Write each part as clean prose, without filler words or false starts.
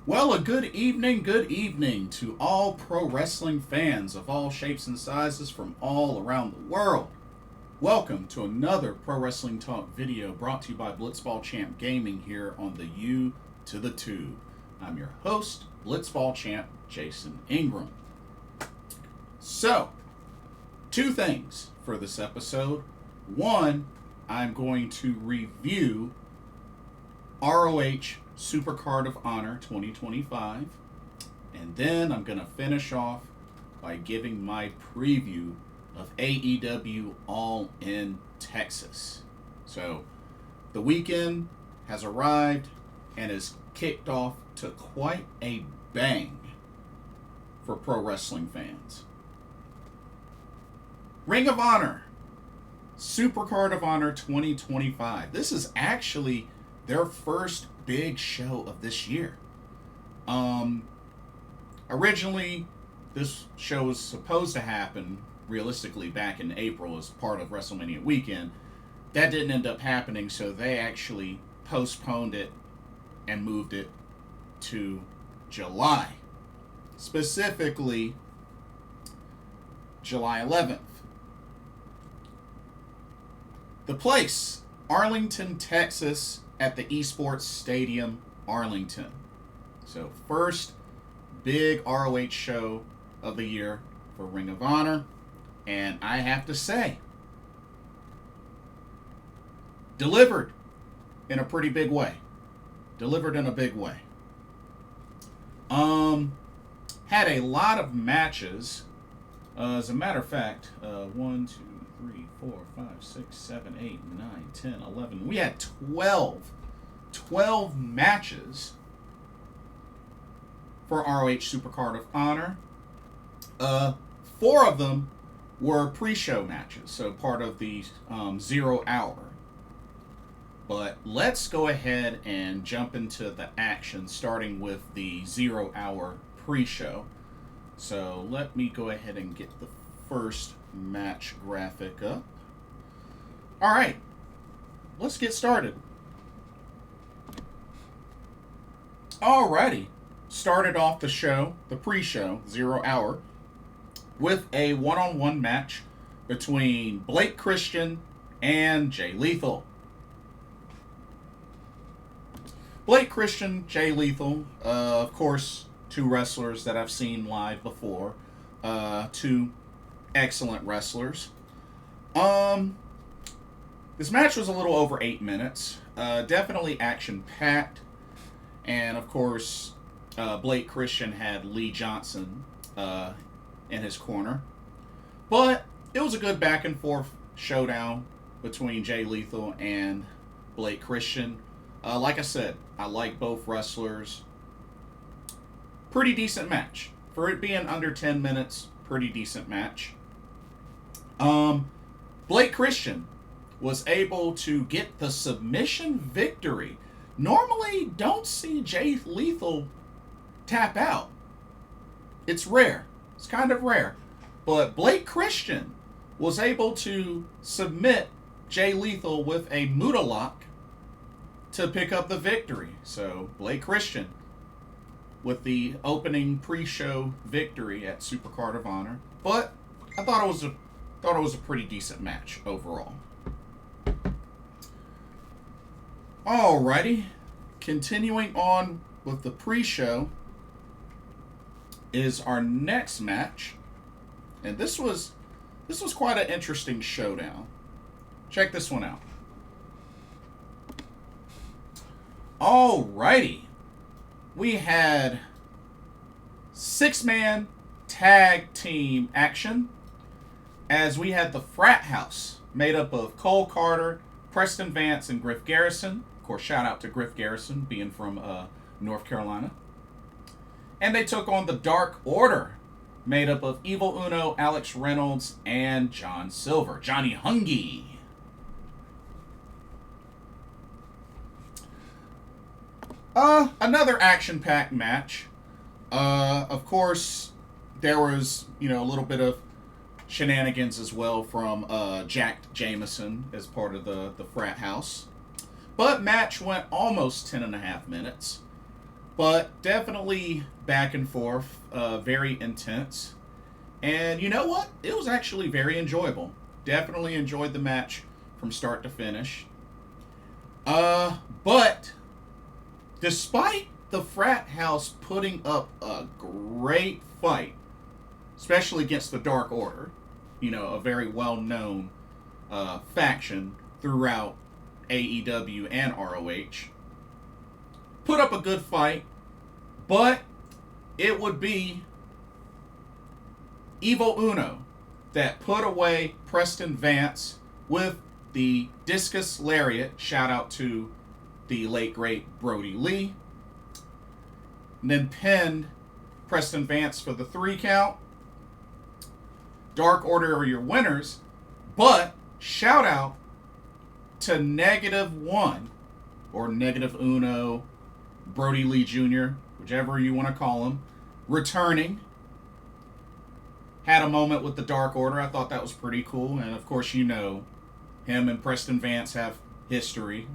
Well, a good evening to all pro wrestling fans of all shapes and sizes from all around the world. Welcome to another Pro Wrestling Talk video brought to you by Blitzball Champ Gaming here on the U to the Tube. I'm your host, Blitzball Champ Jason Ingram. So, two things for this episode. One, I'm going to review ROH Supercard of Honor 2025. And then I'm going to finish off by giving my preview of AEW All In Texas. So, the weekend has arrived and is kicked off to quite a bang for pro wrestling fans. Ring of Honor Supercard of Honor 2025. This is actually their first big show of this year. Originally, this show was supposed to happen realistically back in April as part of WrestleMania weekend. That didn't end up happening, so they actually postponed it and moved it to July. Specifically, July 11th. The place, Arlington, Texas, at the Esports Stadium, Arlington. So, first big ROH show of the year for Ring of Honor. And I have to say, delivered in a pretty big way. Delivered in a big way. Had a lot of matches. As a matter of fact, 1, 2, 3, 4, 5, 6, 7, 8, 9, 10, 11. We had 12 matches for ROH Supercard of Honor. 4 of them were pre-show matches, so part of the 0 hour. But let's go ahead and jump into the action, starting with the 0 hour pre-show. So let me go ahead and get the first match graphic up. Alright, let's get started. Alrighty, started off the show, the pre-show, 0 hour, with a one-on-one match between Blake Christian and Jay Lethal. Blake Christian, Jay Lethal, of course, 2 wrestlers that I've seen live before, 2 excellent wrestlers. This match was a little over 8 minutes. Definitely action-packed. And, of course, Blake Christian had Lee Johnson in his corner. But it was a good back-and-forth showdown between Jay Lethal and Blake Christian. Like I said, I like both wrestlers. Pretty decent match. For it being under 10 minutes, pretty decent match. Blake Christian was able to get the submission victory. Normally, don't see Jay Lethal tap out. It's rare. It's kind of rare. But Blake Christian was able to submit Jay Lethal with a Muda lock to pick up the victory. So, Blake Christian with the opening pre-show victory at Supercard of Honor. But I thought it was a pretty decent match overall. Alrighty, continuing on with the pre-show is our next match, and this was quite an interesting showdown. Check this one out. Alrighty, we had 6-man tag team action as we had the Frat House made up of Cole Karter, Preston, Vance, and Griff Garrison. Of course, shout out to Griff Garrison, being from North Carolina. And they took on the Dark Order, made up of Evil Uno, Alex Reynolds, and John Silver, Johnny Hungy. Another action-packed match. Of course, there was, a little bit of shenanigans as well from Jack Jameson as part of the Frat House. But match went almost 10.5 minutes. But definitely back and forth, very intense. And you know what? It was actually very enjoyable. Definitely enjoyed the match from start to finish. But despite the Frat House putting up a great fight, especially against the Dark Order, a very well-known faction throughout AEW and ROH, put up a good fight, but it would be Evil Uno that put away Preston Vance with the discus lariat. Shout out to the late great Brody Lee. And then pinned Preston Vance for the 3 count. Dark Order are your winners, but shout out to -1 or -Uno, Brody Lee Jr., whichever you want to call him, returning. Had a moment with the Dark Order. I thought that was pretty cool. And of course, him and Preston Vance have history.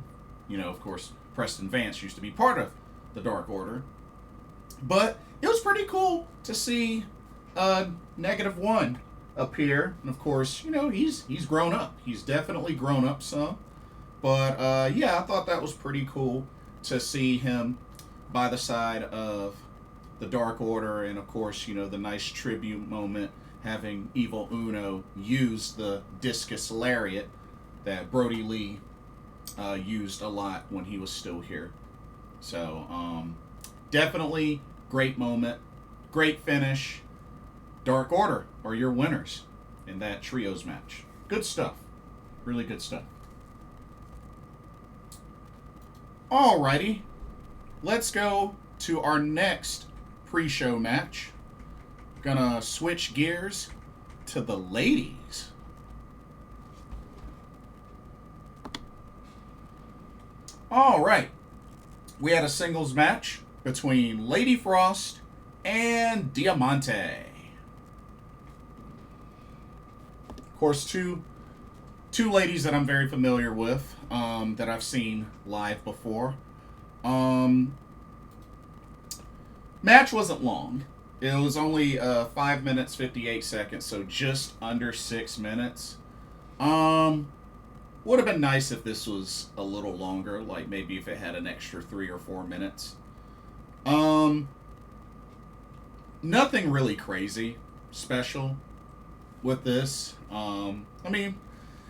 Of course, Preston Vance used to be part of the Dark Order. But it was pretty cool to see -1 appear. And of course, he's grown up. He's definitely grown up some. But yeah, I thought that was pretty cool to see him by the side of the Dark Order. And of course, the nice tribute moment having Evil Uno use the discus lariat that Brody Lee used a lot when he was still here. So definitely great moment, great finish. Dark Order are your winners in that trios match. Good stuff. Really good stuff. Alrighty. Let's go to our next pre-show match. Gonna switch gears to the ladies. Alright. We had a singles match between Lady Frost and Diamante. Of course, two ladies that I'm very familiar with, that I've seen live before. Match wasn't long. It was only 5 minutes 58 seconds, so just under 6 minutes. Would have been nice if this was a little longer, like maybe if it had an extra 3 or 4 minutes. Nothing really crazy special with this. I mean,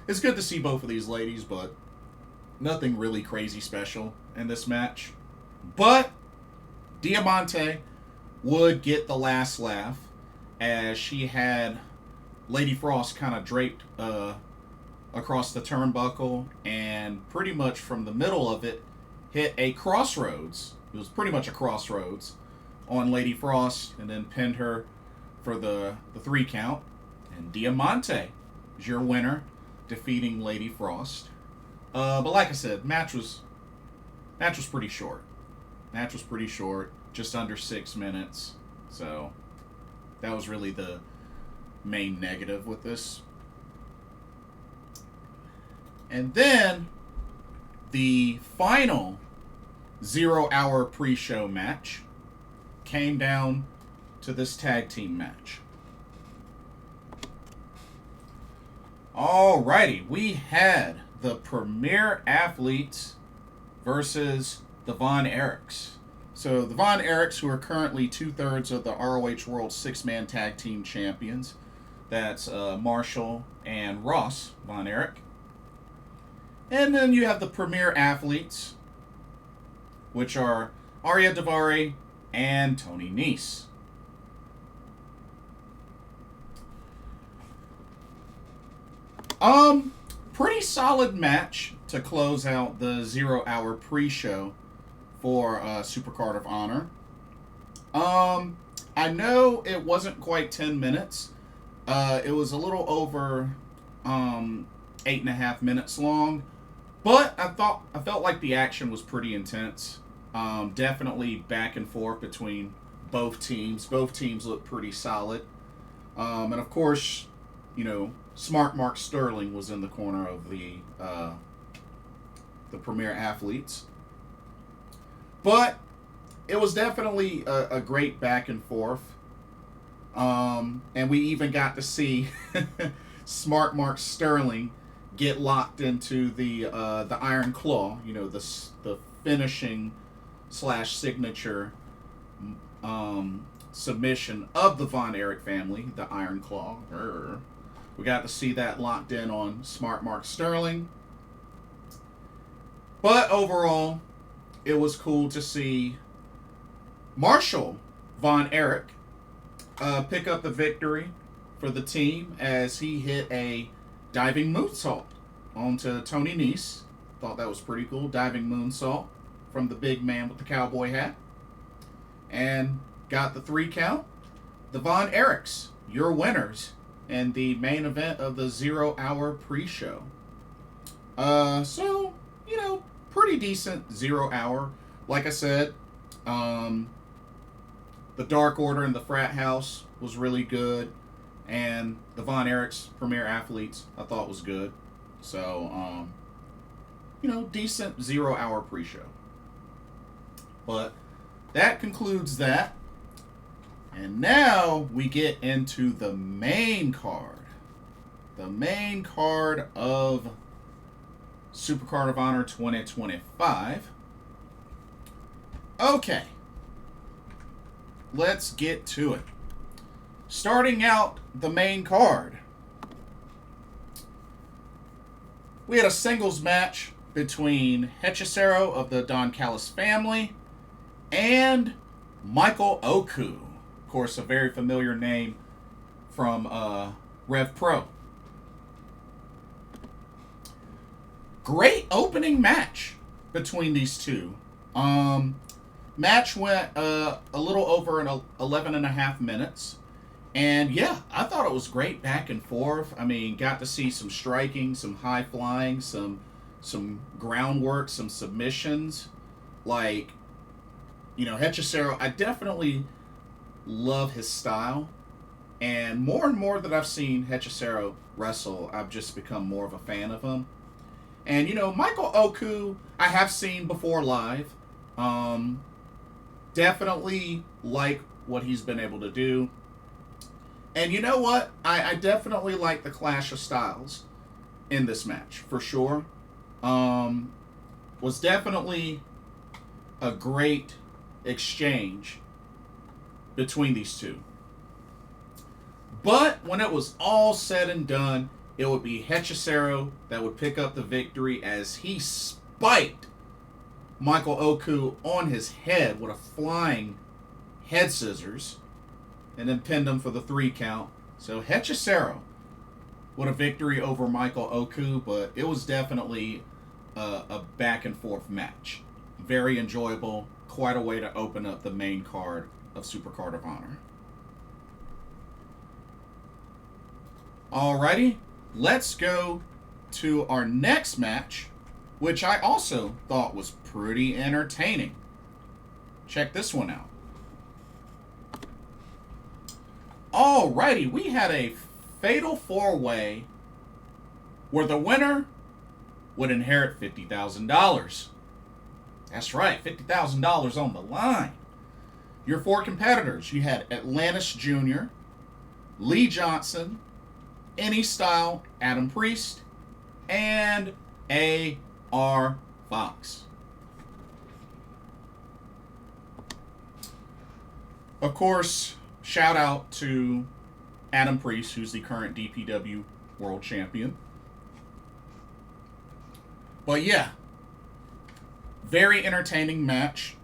it's good to see both of these ladies, but nothing really crazy special in this match. But Diamante would get the last laugh as she had Lady Frost kind of draped across the turnbuckle, and pretty much from the middle of it hit a crossroads. It was pretty much a crossroads on Lady Frost, and then pinned her for the 3 count. And Diamante is your winner, defeating Lady Frost. But like I said, match was pretty short. Match was pretty short, just under 6 minutes. So that was really the main negative with this. And then the final 0-hour pre-show match came down to this tag team match. Alrighty, we had the Premier Athletes versus the Von Erichs. So the Von Erichs, who are currently 2/3 of the ROH World 6-man Tag Team Champions. That's Marshall and Ross Von Erich. And then you have the Premier Athletes, which are Ariya Daivari and Tony Nese. Pretty solid match to close out the 0-hour pre-show for Supercard of Honor. I know it wasn't quite 10 minutes. It was a little over 8.5 minutes long. But I felt like the action was pretty intense. Definitely back and forth between both teams. Both teams looked pretty solid. And of course, Smart Mark Sterling was in the corner of the Premier Athletes. But it was definitely a great back and forth. And we even got to see Smart Mark Sterling get locked into the Iron Claw, you know, the finishing / signature submission of the Von Erich family, the Iron Claw. We got to see that locked in on Smart Mark Sterling. But overall, it was cool to see Marshall Von Erich pick up the victory for the team as he hit a diving moonsault onto Tony Nese. Thought that was pretty cool. Diving moonsault from the big man with the cowboy hat. And got the 3 count. The Von Erichs, your winners, in the main event of the 0 Hour pre-show. So, you know, pretty decent 0 Hour. Like I said, the Dark Order and the Frat House was really good. And the Von Erichs, Premier Athletes, I thought was good. So, you know, decent 0 Hour pre-show. But that concludes that. And now we get into the main card. The main card of Supercard of Honor 2025. Okay. Let's get to it. Starting out the main card, we had a singles match between Hechicero of the Don Callis family and Michael Oku. Of course, a very familiar name from Rev Pro. Great opening match between these two. Match went a little over 11 and a half minutes. And yeah, I thought it was great back and forth. I mean, got to see some striking, some high flying, some groundwork, some submissions. Like, you know, Hechicero, I definitely love his style. And more that I've seen Hechicero wrestle, I've just become more of a fan of him. And, you know, Michael Oku, I have seen before live. Definitely like what he's been able to do. And you know what? I definitely like the clash of styles in this match, for sure. Was definitely a great exchange between these two. But when it was all said and done, it would be Hechicero that would pick up the victory as he spiked Michael Oku on his head with a flying head scissors and then pinned him for the 3 count. So Hechicero with a victory over Michael Oku, but it was definitely a back and forth match. Very enjoyable. Quite a way to open up the main card of Supercard of Honor. Alrighty, let's go to our next match, which I also thought was pretty entertaining. Check this one out. Alrighty, we had a fatal 4-way where the winner would inherit $50,000. That's right, $50,000 on the line. Your 4 competitors, you had Atlantis Jr., Lee Johnson, Any Style, Adam Priest, and A.R. Fox. Of course, shout out to Adam Priest, who's the current DPW World Champion. But yeah, very entertaining match.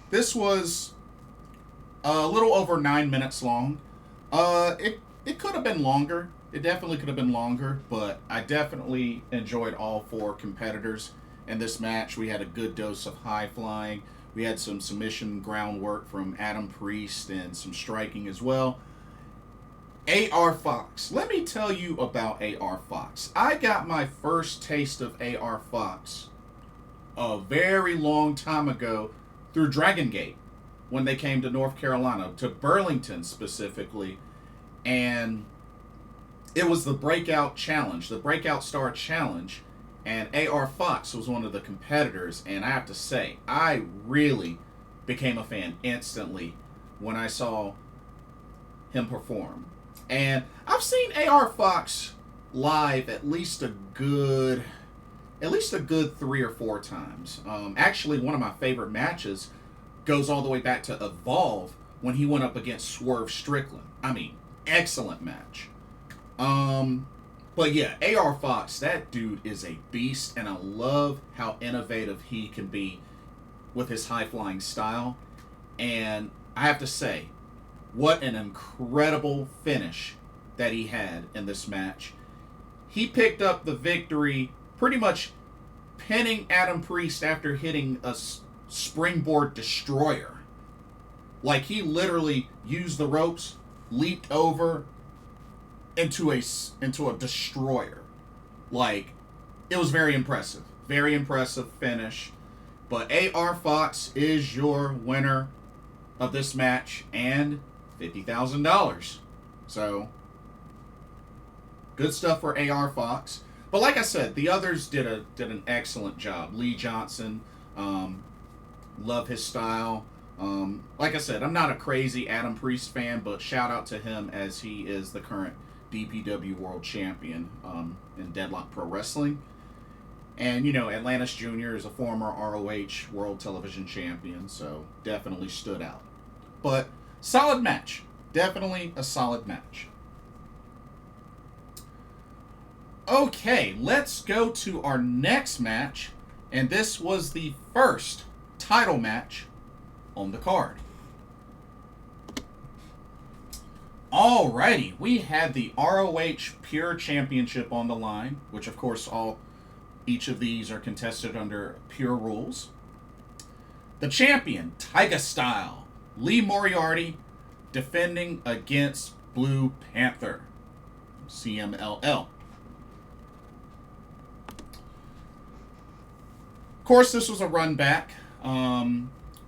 This was a little over 9 minutes long. It could have been longer. It definitely could have been longer, but I definitely enjoyed all 4 competitors in this match. We had a good dose of high flying. We had some submission groundwork from Adam Priest and some striking as well. A.R. Fox. Let me tell you about A.R. Fox. I got my first taste of A.R. Fox a very long time ago through Dragon Gate when they came to North Carolina, to Burlington specifically. And it was the Breakout Challenge, the Breakout Star Challenge. And AR Fox was one of the competitors, and I have to say, I really became a fan instantly when I saw him perform. And I've seen AR Fox live at least a good 3 or 4 times. Actually, one of my favorite matches goes all the way back to Evolve when he went up against Swerve Strickland. I mean, excellent match. But yeah, AR Fox, that dude is a beast, and I love how innovative he can be with his high-flying style. And I have to say, what an incredible finish that he had in this match. He picked up the victory pretty much pinning Adam Priest after hitting a springboard destroyer. Like, he literally used the ropes, leaped over into a destroyer. Like, it was very impressive. Very impressive finish. But AR Fox is your winner of this match and $50,000. So, good stuff for AR Fox. But like I said, the others did an excellent job. Lee Johnson, love his style. Like I said, I'm not a crazy Adam Priest fan, but shout out to him as he is the current DPW World Champion in Deadlock Pro Wrestling. And, you know, Atlantis Jr. is a former ROH World Television Champion, so definitely stood out. But solid match. Definitely a solid match. Okay, let's go to our next match. And this was the first title match on the card. Alrighty, we had the ROH Pure Championship on the line, which of course each of these are contested under Pure rules. The champion, Tiger Style, Lee Moriarty, defending against Blue Panther, CMLL. Of course, this was a run back,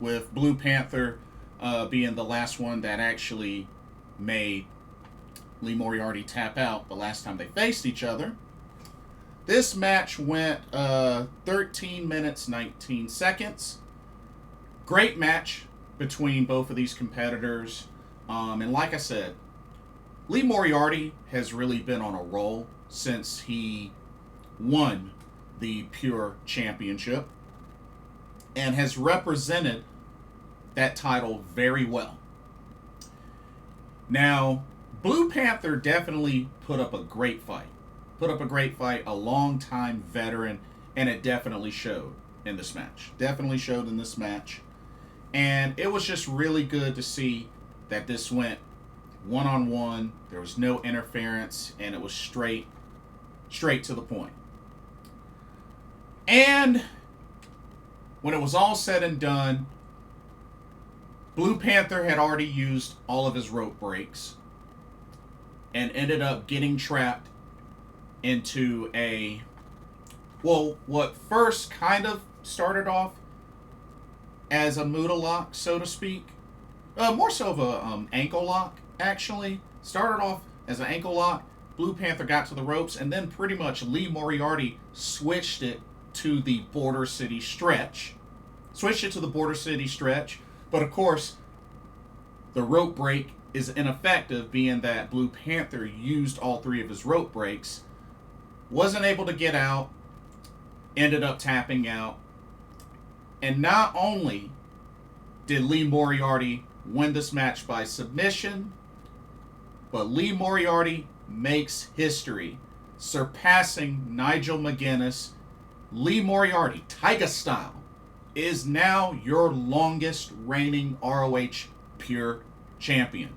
with Blue Panther being the last one that actually made Lee Moriarty tap out the last time they faced each other. This match went 13 minutes, 19 seconds. Great match between both of these competitors. And like I said, Lee Moriarty has really been on a roll since he won the Pure Championship and has represented that title very well. Now, Blue Panther definitely put up a great fight. A long-time veteran, and it definitely showed in this match. And it was just really good to see that this went one-on-one. There was no interference, and it was straight to the point. And when it was all said and done, Blue Panther had already used all of his rope breaks and ended up getting trapped into what first kind of started off as a Muda lock, so to speak. More so of a ankle lock, actually. Started off as an ankle lock. Blue Panther got to the ropes, and then pretty much Lee Moriarty switched it to the Border City Stretch. But of course, the rope break is ineffective, being that Blue Panther used all 3 of his rope breaks. Wasn't able to get out. Ended up tapping out. And not only did Lee Moriarty win this match by submission, but Lee Moriarty makes history, surpassing Nigel McGuinness. Lee Moriarty, Tiger Style, is now your longest reigning ROH Pure Champion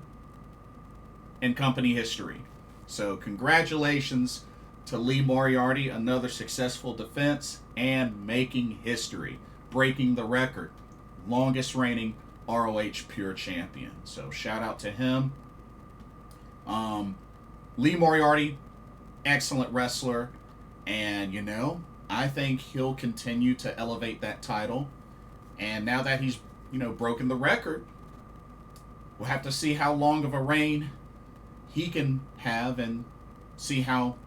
in company history. So congratulations to Lee Moriarty, another successful defense and making history, breaking the record, longest reigning ROH Pure Champion. So shout out to him. Lee Moriarty, excellent wrestler, and I think he'll continue to elevate that title. And now that he's, broken the record, we'll have to see how long of a reign he can have and see how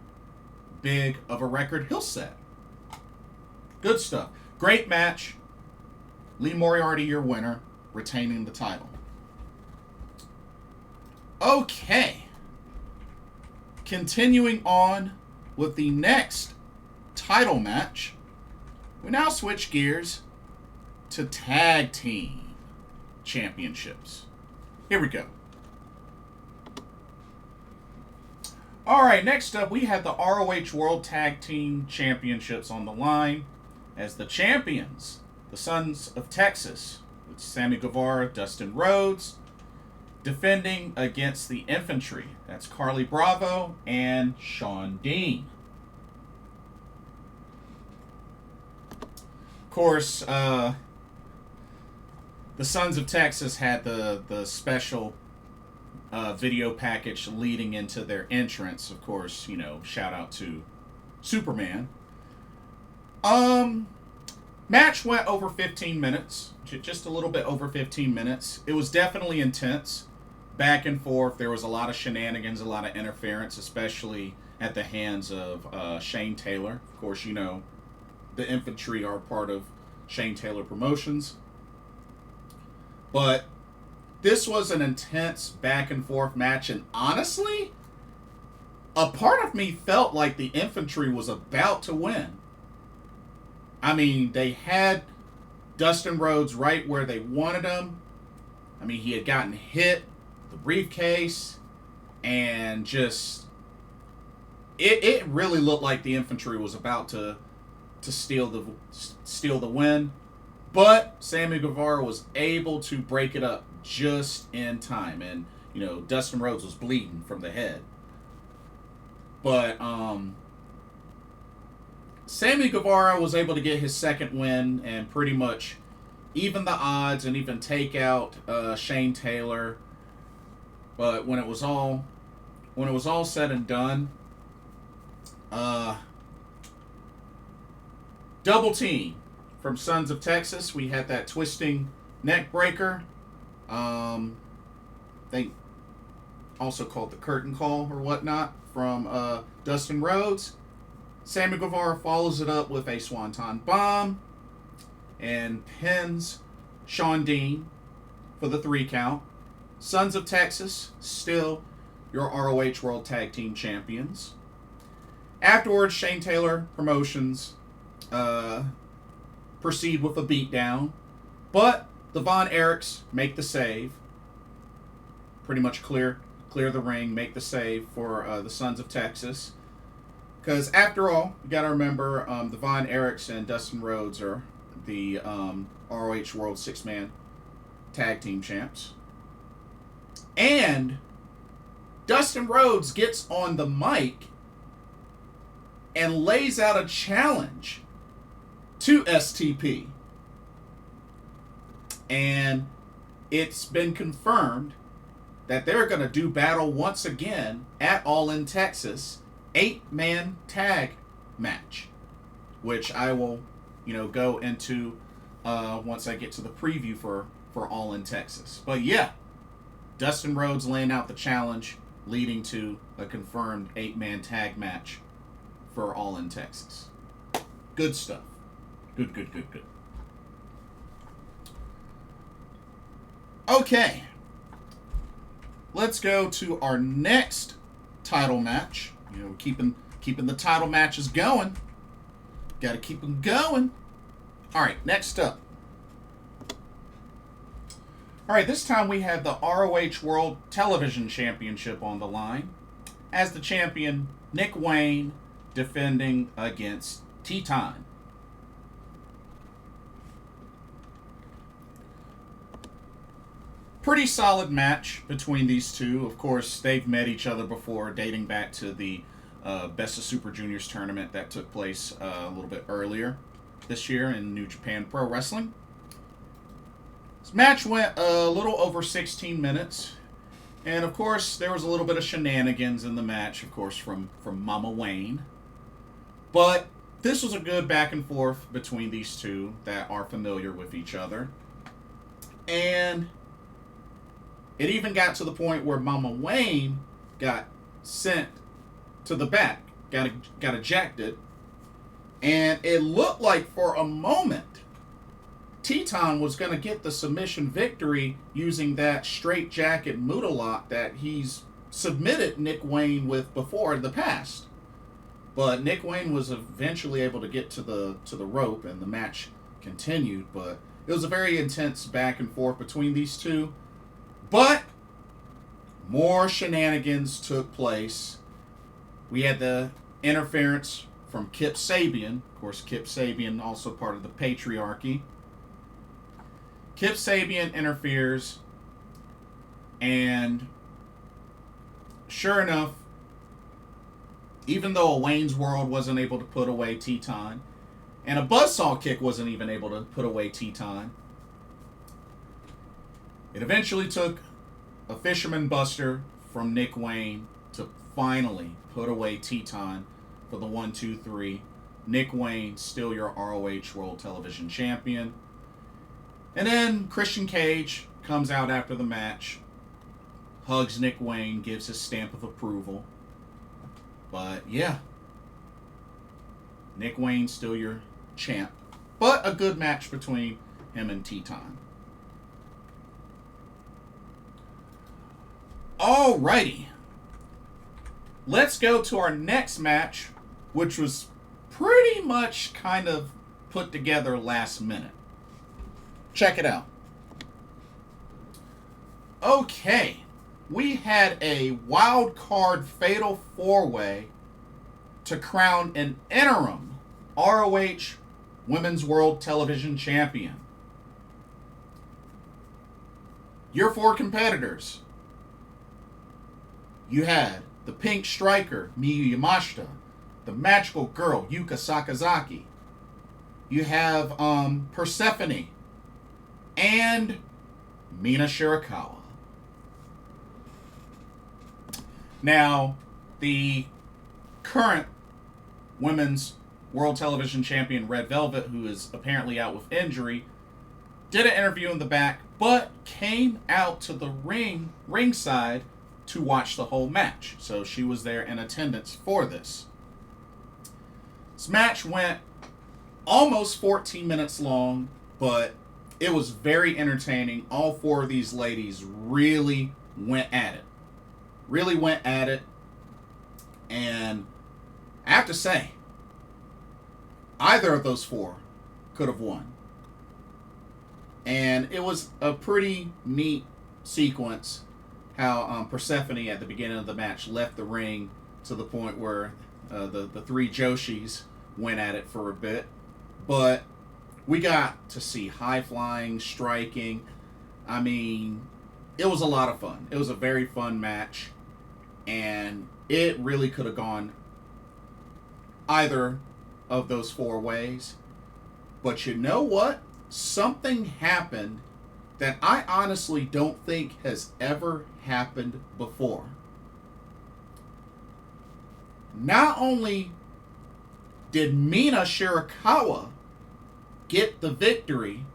big of a record he'll set. Good stuff. Great match. Lee Moriarty, your winner, retaining the title. Okay. Continuing on with the next title match, we now switch gears to tag team championships. Here we go. Alright, next up we have the ROH World Tag Team Championships on the line as the champions, the Sons of Texas, with Sammy Guevara, Dustin Rhodes, defending against the Infantry. That's Carlie Bravo and Shawn Dean. Of course, the Sons of Texas had the special video package leading into their entrance. Of course, you know, shout out to Superman. Match went over 15 minutes. Just a little bit over 15 minutes. It was definitely intense. Back and forth. There was a lot of shenanigans, a lot of interference, especially at the hands of Shane Taylor. Of course, you know, the Infantry are part of Shane Taylor Promotions. But this was an intense back and forth match, and honestly, a part of me felt like the Infantry was about to win. I mean, they had Dustin Rhodes right where they wanted him. I mean, he had gotten hit, the briefcase, and just it really looked like the Infantry was about to steal the win. But Sammy Guevara was able to break it up just in time. And, you know, Dustin Rhodes was bleeding from the head. But Sammy Guevara was able to get his second win and pretty much even the odds and even take out Shane Taylor. But when it was all said and done, double team from Sons of Texas. We had that twisting neck breaker. They also called the curtain call or whatnot from Dustin Rhodes. Sammy Guevara follows it up with a Swanton Bomb and pins Shawn Dean for the 3 count. Sons of Texas, still your ROH World Tag Team Champions. Afterwards, Shane Taylor Promotions proceed with a beatdown, but the Von Erichs make the save. Pretty much clear the ring, make the save for the Sons of Texas. Because after all, you got to remember, the Von Erichs and Dustin Rhodes are the ROH World 6-Man Tag Team Champs. And Dustin Rhodes gets on the mic and lays out a challenge to STP. And it's been confirmed that they're going to do battle once again at All In Texas, 8-man tag match, which I will, you know, go into once I get to the preview for All In Texas. But yeah, Dustin Rhodes laying out the challenge, leading to a confirmed 8-man tag match for All In Texas. Good stuff. Good. Okay. Let's go to our next title match. You know, keeping the title matches going. Got to keep them going. All right, next up. All right, this time we have the ROH World Television Championship on the line, as the champion Nick Wayne defending against T-Time. Pretty solid match between these two. Of course, they've met each other before, dating back to the Best of Super Juniors tournament that took place a little bit earlier this year in New Japan Pro Wrestling. This match went a little over 16 minutes. And, of course, there was a little bit of shenanigans in the match, of course, from Mama Wayne. But this was a good back and forth between these two that are familiar with each other. And it even got to the point where Mama Wayne got sent to the back, got ejected, And it looked like for a moment, Teton was going to get the submission victory using that straight jacket Muda lock that he's submitted Nick Wayne with before in the past. But Nick Wayne was eventually able to get to the rope, and the match continued. But it was a very intense back and forth between these two. But more shenanigans took place. We had the interference from Kip Sabian. Of course, Kip Sabian also part of the patriarchy. Kip Sabian interferes, and sure enough, even though a Wayne's World wasn't able to put away Teton, and a buzzsaw kick wasn't even able to put away Teton, it eventually took a Fisherman Buster from Nick Wayne to finally put away Teton for the 1, 2, 3. Nick Wayne, still your ROH World Television Champion. And then Christian Cage comes out after the match, hugs Nick Wayne, gives his stamp of approval. But yeah, Nick Wayne's still your champ. But a good match between him and Teton. Alrighty. Let's go to our next match, which was pretty much kind of put together last minute. Check it out. Okay. We had a wild card fatal 4-way to crown an interim ROH Women's World Television Champion. Your 4 competitors. You had the Pink Striker, Miyu Yamashita, the Magical Girl, Yuka Sakazaki. You have Persephone and Mina Shirakawa. Now, the current Women's World Television Champion, Red Velvet, who is apparently out with injury, did an interview in the back, but came out to the ringside to watch the whole match. So she was there in attendance for this. This match went almost 14 minutes long, but it was very entertaining. All 4 of these ladies really went at it. And I have to say, either of those 4 could have won. And it was a pretty neat sequence how Persephone at the beginning of the match left the ring to the point where the 3 Joshis went at it for a bit. But we got to see high flying, striking. I mean, it was a lot of fun. It was a very fun match. And it really could have gone either of those 4 ways. But you know what? Something happened that I honestly don't think has ever happened before. Not only did Mina Shirakawa get the victory,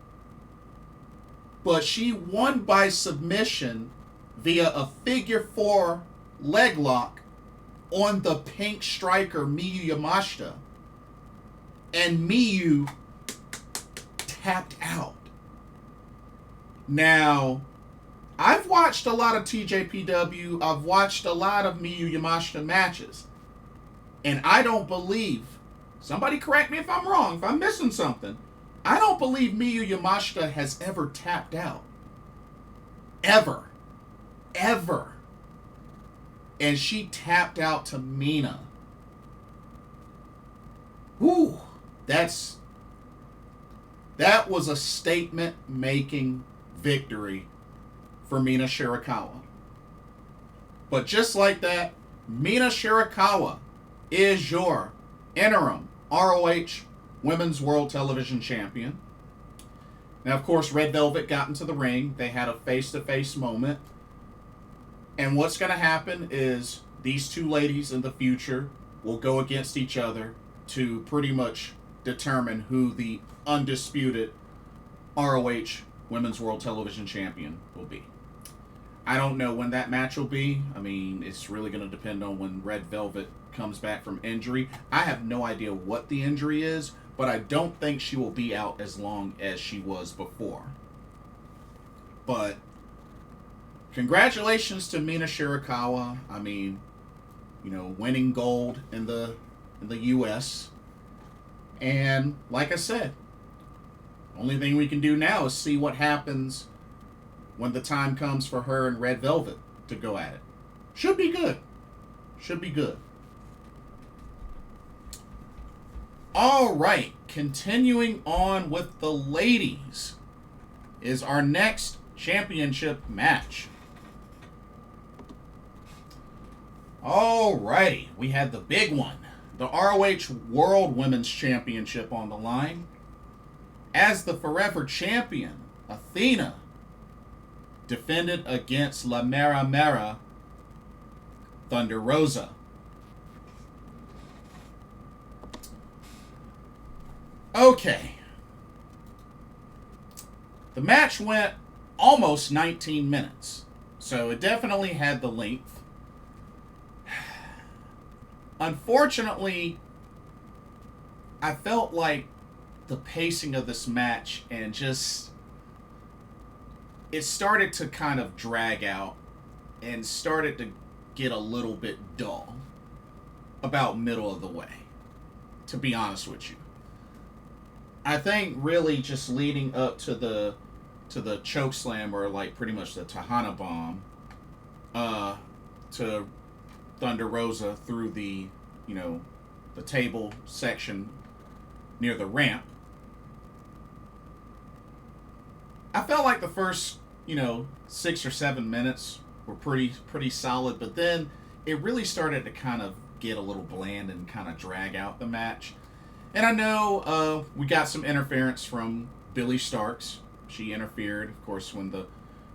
but she won by submission via a figure 4 leg lock on the Pink Striker Miyu Yamashita. And Miyu tapped out. Now, I've watched a lot of TJPW. I've watched a lot of Miyu Yamashita matches. And I don't believe, somebody correct me if I'm wrong, if I'm missing something, I don't believe Miyu Yamashita has ever tapped out. Ever. And she tapped out to Mina. Whew. That was a statement-making victory for Mina Shirakawa. But just like that, Mina Shirakawa is your interim ROH Women's World Television Champion. Now, of course, Red Velvet got into the ring. They had a face-to-face moment. And what's going to happen is these 2 ladies in the future will go against each other to pretty much determine who the undisputed ROH Women's World Television Champion will be. I don't know when that match will be. I mean, it's really going to depend on when Red Velvet comes back from injury. I have no idea what the injury is, but I don't think she will be out as long as she was before. But congratulations to Mina Shirakawa. I mean, winning gold in the U.S. And like I said, only thing we can do now is see what happens when the time comes for her and Red Velvet to go at it. Should be good. Should be good. All right, continuing on with the ladies is our next championship match. All righty, we had the big one, the ROH World Women's Championship on the line. As the forever champion, Athena defended against La Mera Mera, Thunder Rosa. Okay. The match went almost 19 minutes, so it definitely had the length. Unfortunately, I felt like the pacing of this match and it started to kind of drag out and started to get a little bit dull about middle of the way, to be honest with you. I think really just leading up to the choke slam, or like pretty much the Tahana bomb, to Thunder Rosa through the table section near the ramp. I felt like the first 6 or 7 minutes were pretty solid, but then it really started to kind of get a little bland and kind of drag out the match. And I know we got some interference from Billie Starkz. She interfered, of course, when the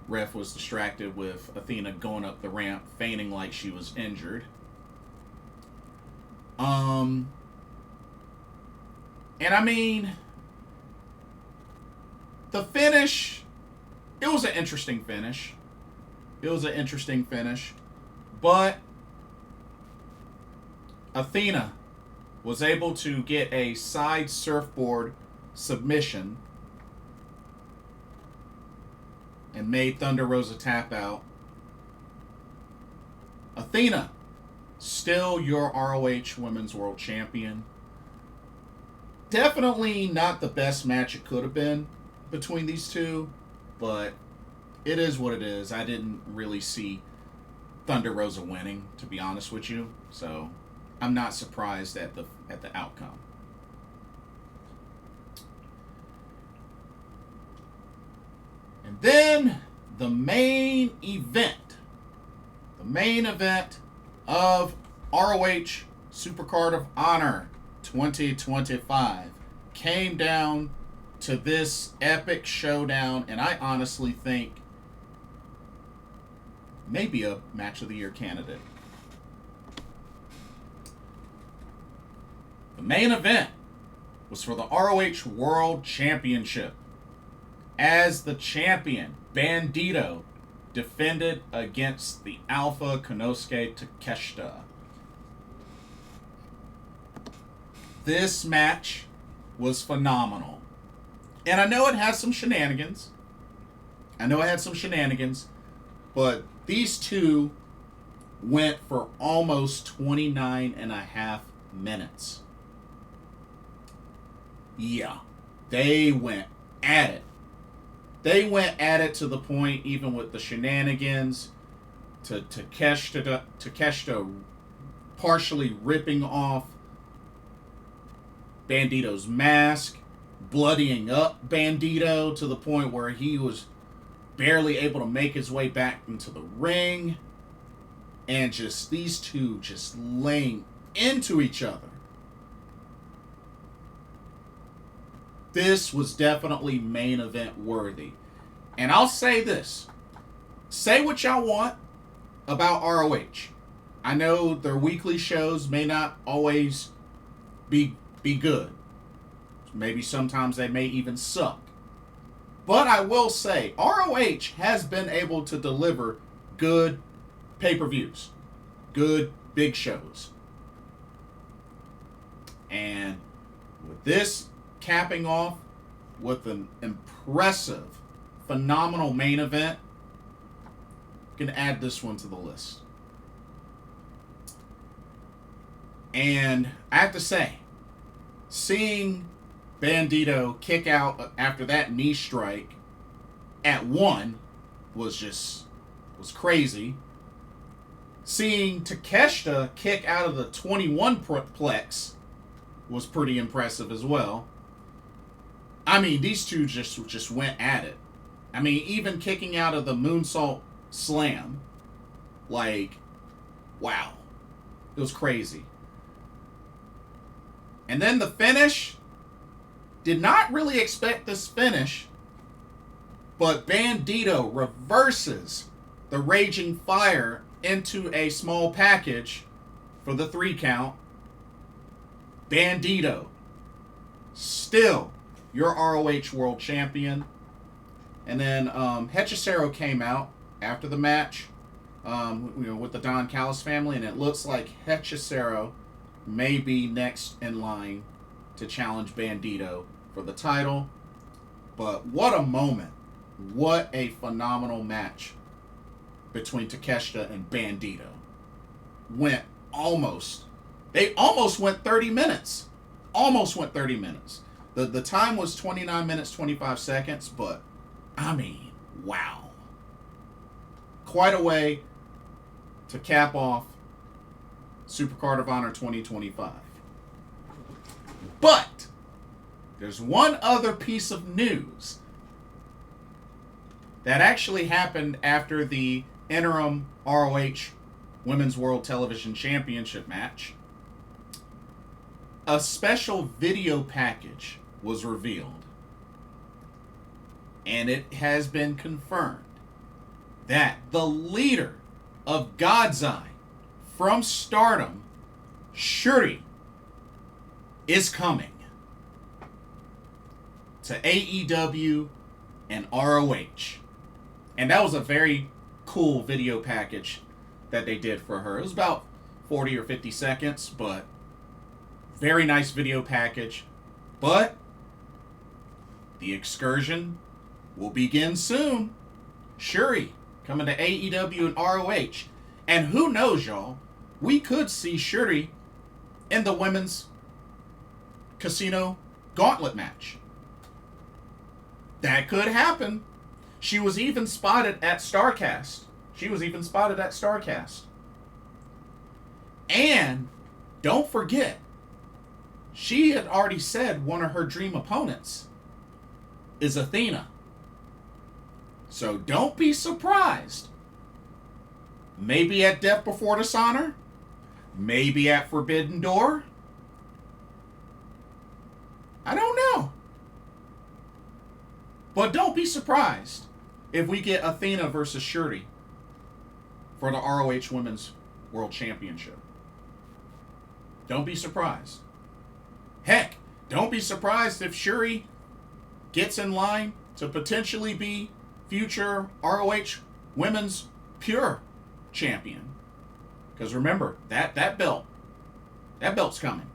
ref was distracted with Athena going up the ramp, feigning like she was injured. And I mean, the finish, it was an interesting finish. But Athena was able to get a side surfboard submission and made Thunder Rosa tap out. Athena, still your ROH Women's World Champion. Definitely not the best match it could have been between these two, but it is what it is. I didn't really see Thunder Rosa winning, to be honest with you, so I'm not surprised at the outcome. And then the main event of ROH Supercard of Honor 2025 came down to this epic showdown, and I honestly think maybe a match of the year candidate. The main event was for the ROH World Championship. As the champion, Bandito defended against the Alpha Konosuke Takeshita. This match was phenomenal. And I know it has some shenanigans. But these two went for almost 29 and a half minutes. Yeah, they went at it. They went at it to the point, even with the shenanigans, to Takeshita partially ripping off Bandito's mask, bloodying up Bandito to the point where he was barely able to make his way back into the ring, and just these two just laying into each other. This was definitely main event worthy. And I'll say this. Say what y'all want about ROH. I know their weekly shows may not always be good. Maybe sometimes they may even suck. But I will say, ROH has been able to deliver good pay-per-views, good big shows. And with this capping off with an impressive, phenomenal main event, you can add this one to the list. And I have to say, seeing Bandito kick out after that knee strike at 1 was crazy. Seeing Takeshita kick out of the 21 plex was pretty impressive as well. I mean, these two just went at it. I mean, even kicking out of the moonsault slam, like, wow. It was crazy. And then the finish, did not really expect this finish, but Bandito reverses the Raging Fire into a small package for the 3 count. Bandito, still your ROH World Champion. And then Hechicero came out after the match with the Don Callis family, and it looks like Hechicero may be next in line to challenge Bandito for the title. But what a moment. What a phenomenal match between Takeshita and Bandito. They almost went 30 minutes. Almost went 30 minutes. The time was 29 minutes, 25 seconds, but, I mean, wow. Quite a way to cap off Supercard of Honor 2025. But there's one other piece of news that actually happened after the interim ROH Women's World Television Championship match. A special video package was revealed, and it has been confirmed that the leader of God's Eye from Stardom, Shuri, is coming to AEW and ROH. And that was a very cool video package that they did for her. It was about 40 or 50 seconds, but very nice video package. But the excursion will begin soon. Shuri coming to AEW and ROH. And who knows, y'all, we could see Shuri in the women's casino gauntlet match. That could happen. She was even spotted at StarCast. And don't forget, she had already said one of her dream opponents is Athena. So don't be surprised. Maybe at Death Before Dishonor. Maybe at Forbidden Door. I don't know. But don't be surprised if we get Athena versus Shuri for the ROH Women's World Championship. Don't be surprised. Heck, don't be surprised if Shuri gets in line to potentially be future ROH Women's Pure Champion. Because remember, that belt's coming.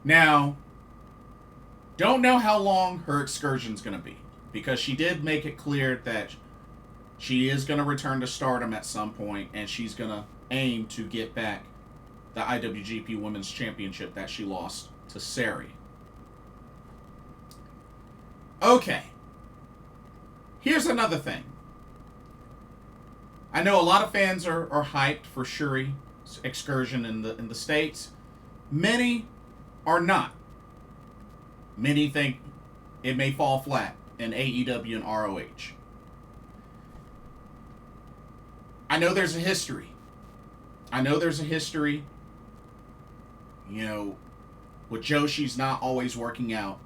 Now, don't know how long her excursion's going to be, because she did make it clear that she is going to return to Stardom at some point, and she's going to aim to get back the IWGP Women's Championship that she lost to Sari. Okay. Here's another thing. I know a lot of fans are hyped for Shuri's excursion in the States. Many are not. Many think it may fall flat in AEW and ROH. I know there's a history. You know, with Joshi's not always working out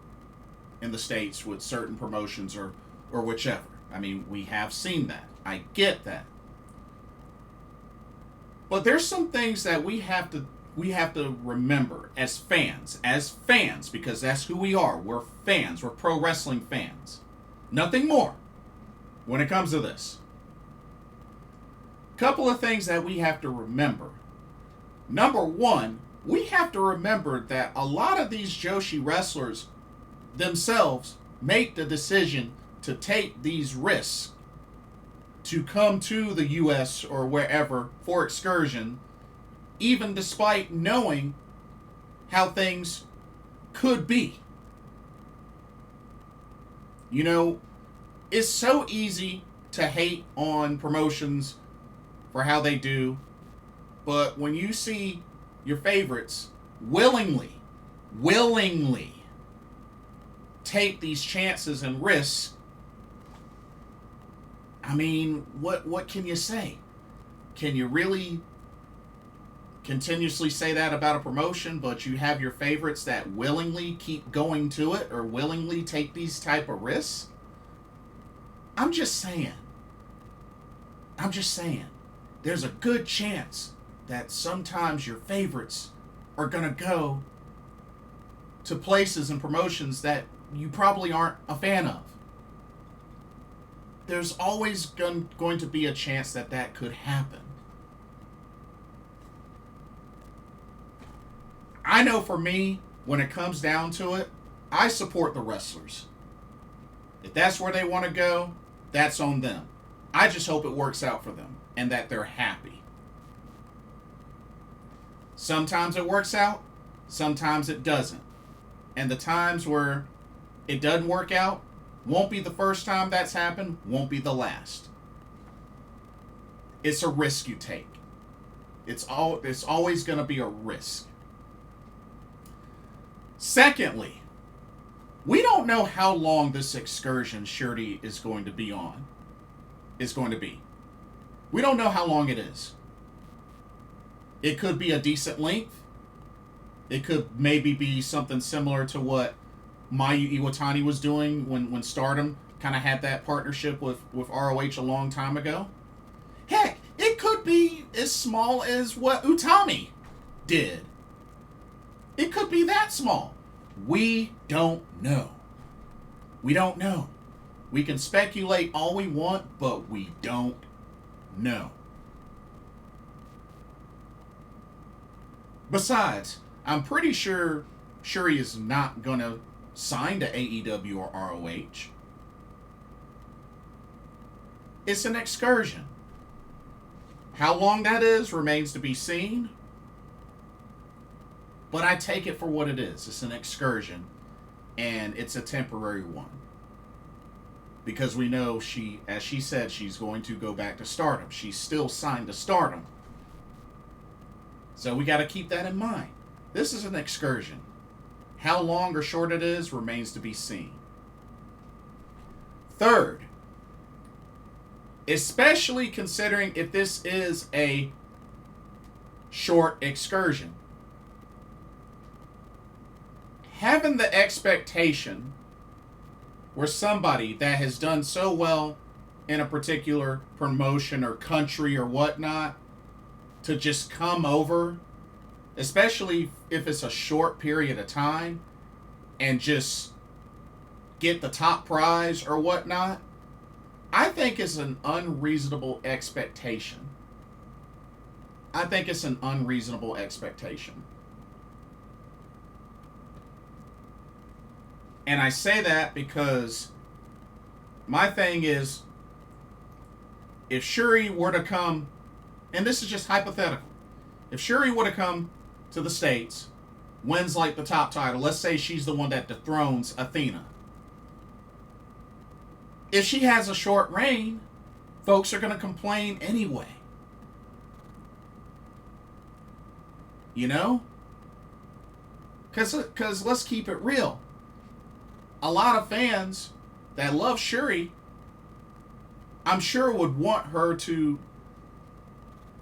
in the States with certain promotions or whichever. I mean, we have seen that. I get that. But there's some things that we have to remember as fans, because that's who we are. We're fans. We're pro wrestling fans. Nothing more. when it comes to this. Couple of things that we have to remember. Number one, we have to remember that a lot of these Joshi wrestlers themselves make the decision to take these risks to come to the U.S. or wherever for excursion, even despite knowing how things could be. You know, it's so easy to hate on promotions for how they do, but when you see your favorites willingly take these chances and risks, I mean, what can you say? Can you really continuously say that about a promotion, but you have your favorites that willingly keep going to it or willingly take these type of risks? I'm just saying. There's a good chance that sometimes your favorites are going to go to places and promotions that you probably aren't a fan of. There's always going to be a chance that that could happen. I know for me, when it comes down to it, I support the wrestlers. If that's where they want to go, that's on them. I just hope it works out for them and that they're happy. Sometimes it works out, sometimes it doesn't. And the times where it doesn't work out won't be the first time that's happened, won't be the last. It's a risk you take. It's always going to be a risk. Secondly, we don't know how long this excursion Shuri is going to be on. We don't know how long it is. It could be a decent length. It could maybe be something similar to what Miyu Iwatani was doing when Stardom kind of had that partnership with ROH a long time ago. Heck, it could be as small as what Utami did. It could be that small. We don't know. We don't know. We can speculate all we want, but we don't know. Besides, I'm pretty sure Shuri is not going to sign to AEW or ROH. It's an excursion. How long that is remains to be seen. But I take it for what it is. It's an excursion. And it's a temporary one. Because we know as she said, she's going to go back to Stardom. She's still signed to Stardom. So we got to keep that in mind. This is an excursion. How long or short it is remains to be seen. Third, especially considering if this is a short excursion, having the expectation where somebody that has done so well in a particular promotion or country or whatnot to just come over, especially if it's a short period of time, and just get the top prize or whatnot, I think it's an unreasonable expectation. And I say that because my thing is, if Shuri were to come, and this is just hypothetical, if Shuri were to come to the States, wins like the top title, let's say she's the one that dethrones Athena. If she has a short reign, folks are going to complain anyway. You know? Because let's keep it real. A lot of fans that love Shuri, I'm sure would want her to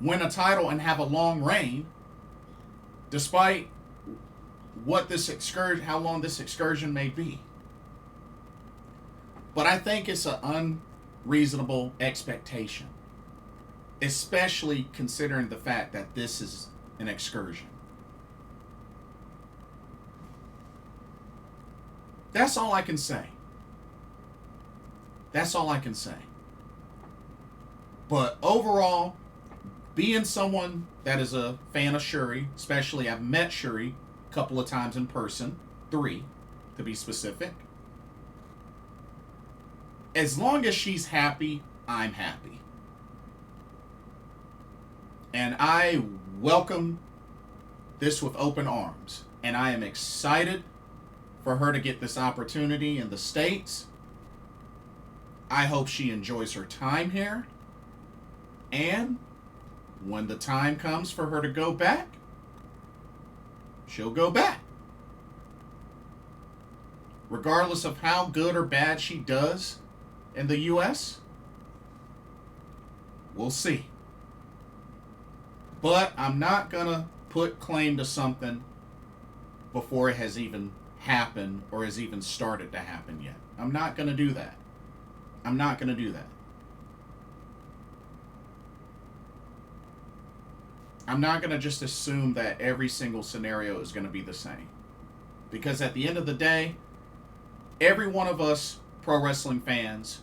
win a title and have a long reign, despite how long this excursion may be. But I think it's an unreasonable expectation, especially considering the fact that this is an excursion. That's all I can say. But overall, being someone that is a fan of Shuri, especially I've met Shuri a couple of times in person, 3 to be specific. As long as she's happy, I'm happy. And I welcome this with open arms. And I am excited for her to get this opportunity in the States. I hope she enjoys her time here. And when the time comes for her to go back, she'll go back. Regardless of how good or bad she does in the U.S., we'll see. But I'm not going to put claim to something before it has even happened or has even started to happen yet. I'm not going to do that. I'm not going to do that. I'm not going to just assume that every single scenario is going to be the same. Because at the end of the day, every one of us pro wrestling fans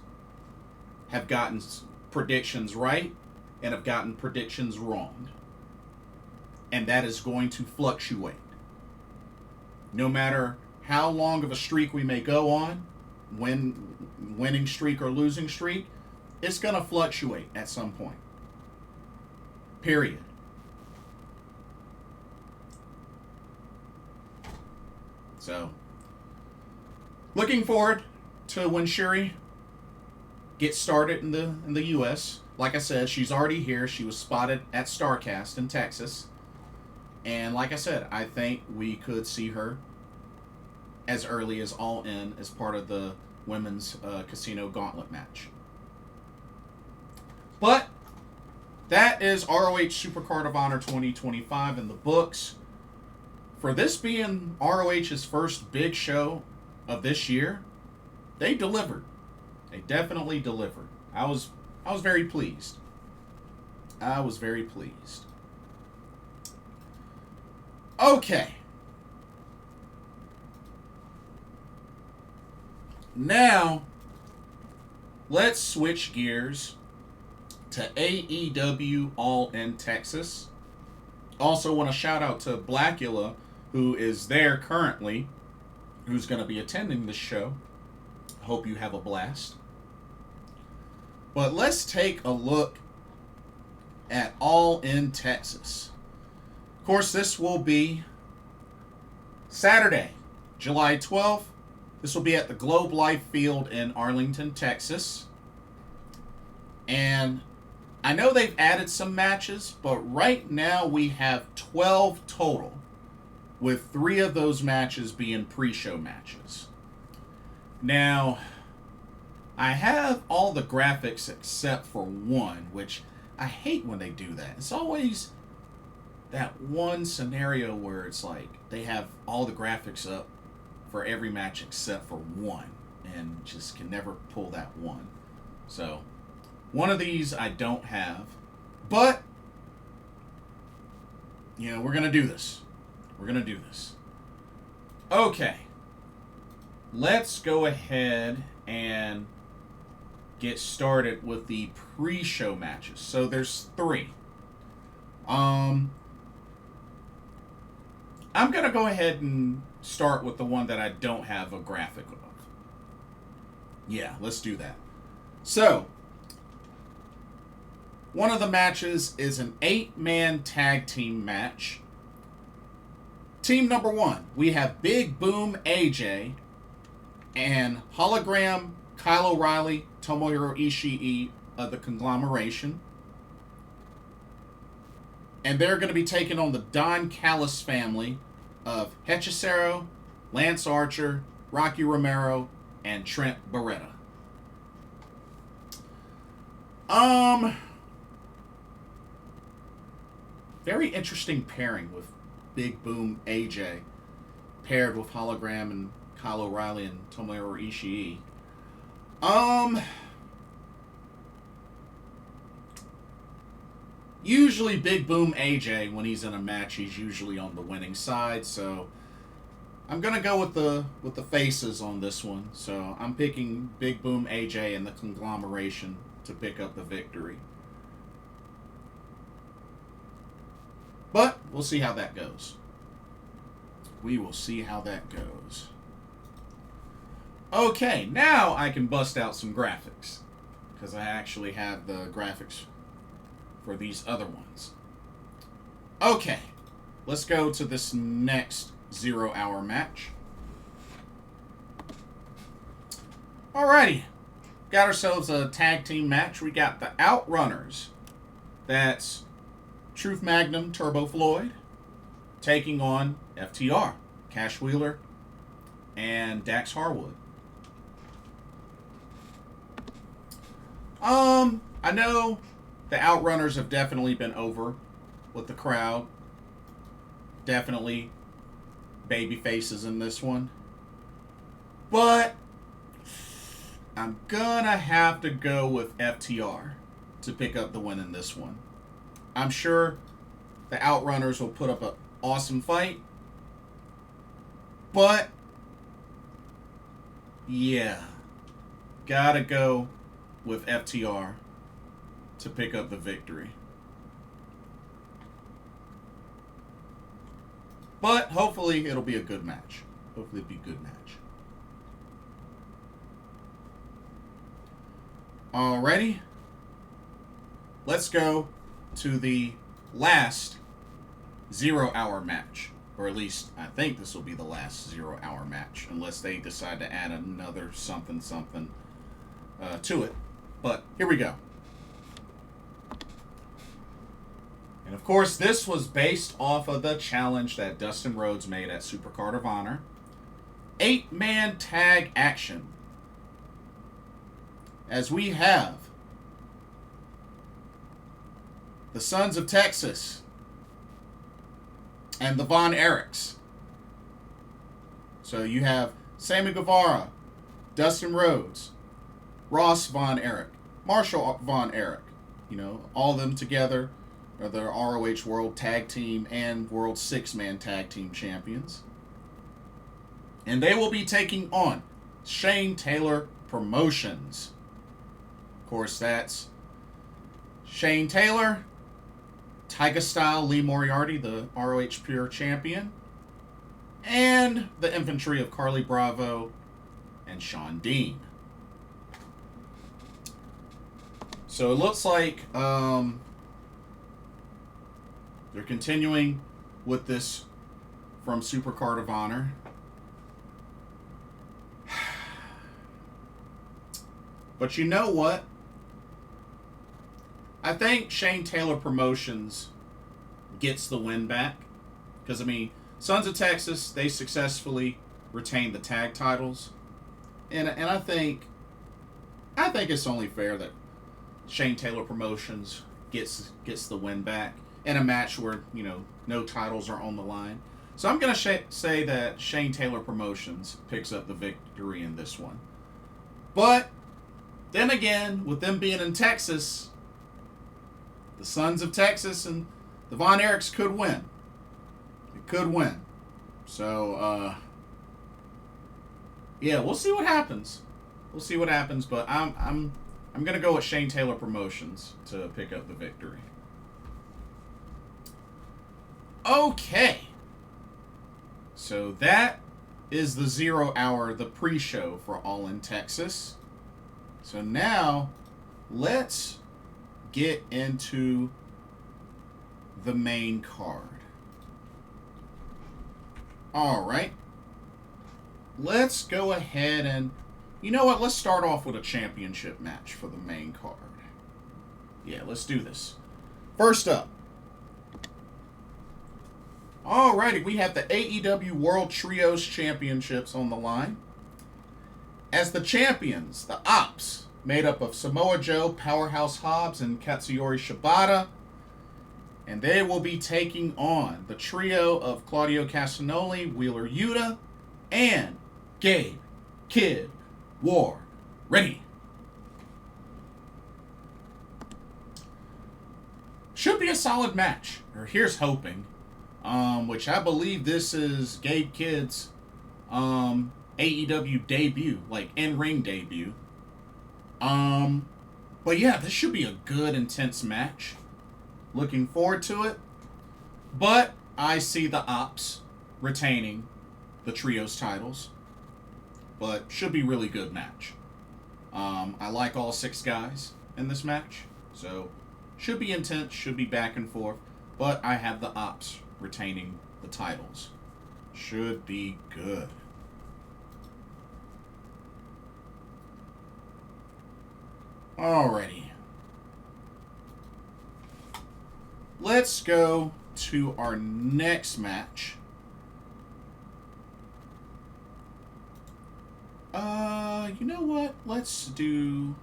have gotten predictions right and have gotten predictions wrong. And that is going to fluctuate. No matter how long of a streak we may go on, winning streak or losing streak, it's going to fluctuate at some point. Period. So, looking forward to when Shuri gets started in the U.S. Like I said, she's already here. She was spotted at StarCast in Texas. And like I said, I think we could see her as early as All In as part of the women's casino gauntlet match. But that is ROH Supercard of Honor 2025 in the books. For this being ROH's first big show of this year, they delivered. They definitely delivered. I was very pleased. I was very pleased. Okay. Now, let's switch gears to AEW All In Texas. Also want to shout out to Blackula, who is there currently, who's going to be attending this show. Hope you have a blast. But let's take a look at All In Texas. Of course, this will be Saturday, July 12th. This will be at the Globe Life Field in Arlington, Texas. And I know they've added some matches, but right now we have 12 total, with 3 of those matches being pre-show matches. Now, I have all the graphics except for one, which I hate when they do that. It's always that one scenario where it's like they have all the graphics up for every match except for one, and just can never pull that one. So, one of these I don't have, but, you know, we're going to do this. We're going to do this. Okay. Let's go ahead and get started with the pre-show matches. So there's 3. I'm going to go ahead and start with the one that I don't have a graphic of. Yeah, let's do that. So, one of the matches is an 8-man tag team match. Team number 1, we have Big Boom AJ and Hologram Kyle O'Reilly, Tomohiro Ishii of the Conglomeration. And they're going to be taking on the Don Callis family of Hechicero, Lance Archer, Rocky Romero, and Trent Beretta. Very interesting pairing with Big Boom AJ paired with Hologram and Kyle O'Reilly and Tomohiro Ishii. Usually Big Boom AJ, when he's in a match, he's usually on the winning side, so I'm gonna go with the faces on this one. So I'm picking Big Boom AJ and the Conglomeration to pick up the victory. But we'll see how that goes. We will see how that goes. Okay, now I can bust out some graphics, because I actually have the graphics for these other ones. Okay, let's go to this next 0 hour match. Alrighty, got ourselves a tag team match. We got the Outrunners. That's Truth Magnum, Turbo Floyd, taking on FTR, Cash Wheeler, and Dax Harwood. I know the Outrunners have definitely been over with the crowd. Definitely baby faces in this one. But I'm gonna have to go with FTR to pick up the win in this one. I'm sure the Outrunners will put up an awesome fight. But yeah, gotta go with FTR to pick up the victory. But hopefully it'll be a good match. Hopefully it'll be a good match. Alrighty. Let's go to the last 0 hour match. Or at least I think this will be the last 0 hour match. Unless they decide to add another something to it. But here we go. And of course, this was based off of the challenge that Dustin Rhodes made at Supercard of Honor. 8-man tag action. As we have the Sons of Texas and the Von Erichs. So you have Sammy Guevara, Dustin Rhodes, Ross Von Erich, Marshall Von Erich. You know, all of them together are the ROH World Tag Team and World 6-Man Tag Team Champions. And they will be taking on Shane Taylor Promotions. Of course, that's Shane Taylor, Tiger Style Lee Moriarty, the ROH Pure Champion, and the Infantry of Carlie Bravo and Shawn Dean. So it looks like they're continuing with this from Supercard of Honor. But you know what? I think Shane Taylor Promotions gets the win back. Because, I mean, Sons of Texas, they successfully retained the tag titles. And I think it's only fair that Shane Taylor Promotions gets the win back in a match where, you know, no titles are on the line. So I'm going to say that Shane Taylor Promotions picks up the victory in this one. But then again, with them being in Texas, the Sons of Texas and the Von Erichs could win. It could win. So, yeah, we'll see what happens. We'll see what happens, but I'm going to go with Shane Taylor Promotions to pick up the victory. Okay. So that is the 0 hour, the pre-show for All In Texas. So now, let's get into the main card. Alright. Let's go ahead and, you know what, let's start off with a championship match for the main card. Yeah, let's do this. First up. Alrighty, we have the AEW World Trios Championships on the line. As the champions, the Ops, made up of Samoa Joe, Powerhouse Hobbs, and Katsuyori Shibata. And they will be taking on the trio of Claudio Castagnoli, Wheeler Yuta, and Gabe Kid War Ready. Should be a solid match, or here's hoping. Which I believe this is Gabe Kid's AEW debut, like in-ring debut. But yeah, this should be a good, intense match. Looking forward to it. But I see the Ops retaining the Trios titles. But should be really good match. I like all 6 guys in this match. So should be intense, should be back and forth. But I have the Ops retaining the titles. Should be good. Alrighty. Let's go to our next match. You know what? Let's do...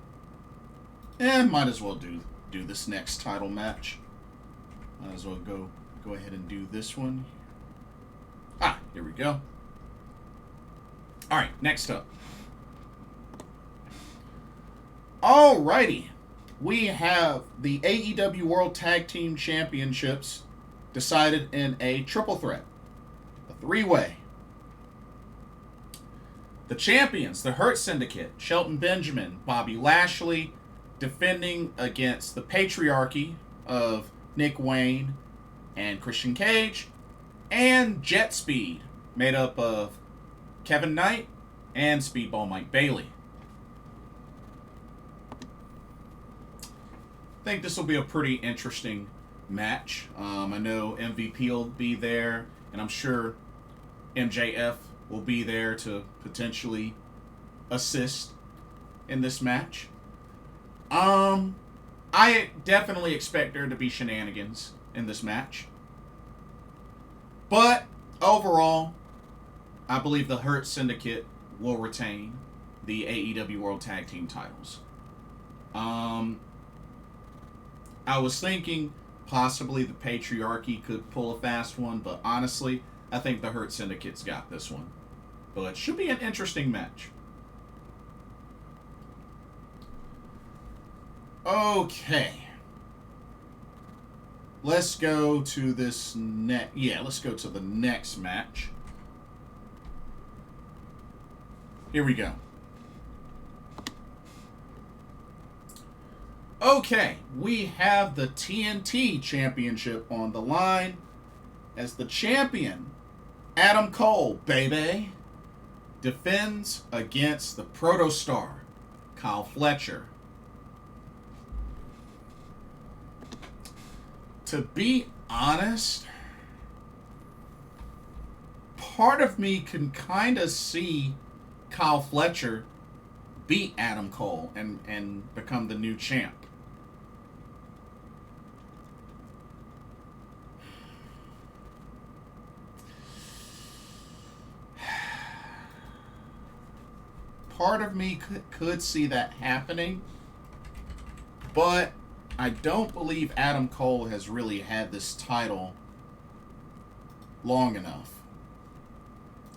might as well do this next title match. Might as well go ahead and do this one. Here we go. Alright, next up. Alrighty. We have the AEW World Tag Team Championships decided in a triple threat. A 3-way. The champions, the Hurt Syndicate, Shelton Benjamin, Bobby Lashley, defending against the Patriarchy of Nick Wayne and Christian Cage, and Jet Speed, made up of Kevin Knight and Speedball Mike Bailey. I think this will be a pretty interesting match. I know MVP will be there, and I'm sure MJF will be there to potentially assist in this match. I definitely expect there to be shenanigans in this match. But overall, I believe the Hurt Syndicate will retain the AEW World Tag Team titles. I was thinking possibly the Patriarchy could pull a fast one, but honestly, I think the Hurt Syndicate's got this one. But it should be an interesting match. Okay. Let's go to this let's go to the next match. Here we go. Okay, we have the TNT Championship on the line as the champion, Adam Cole, baby, defends against the Protostar, Kyle Fletcher. To be honest, part of me can kind of see Kyle Fletcher beat Adam Cole and become the new champ. Part of me could see that happening, but I don't believe Adam Cole has really had this title long enough.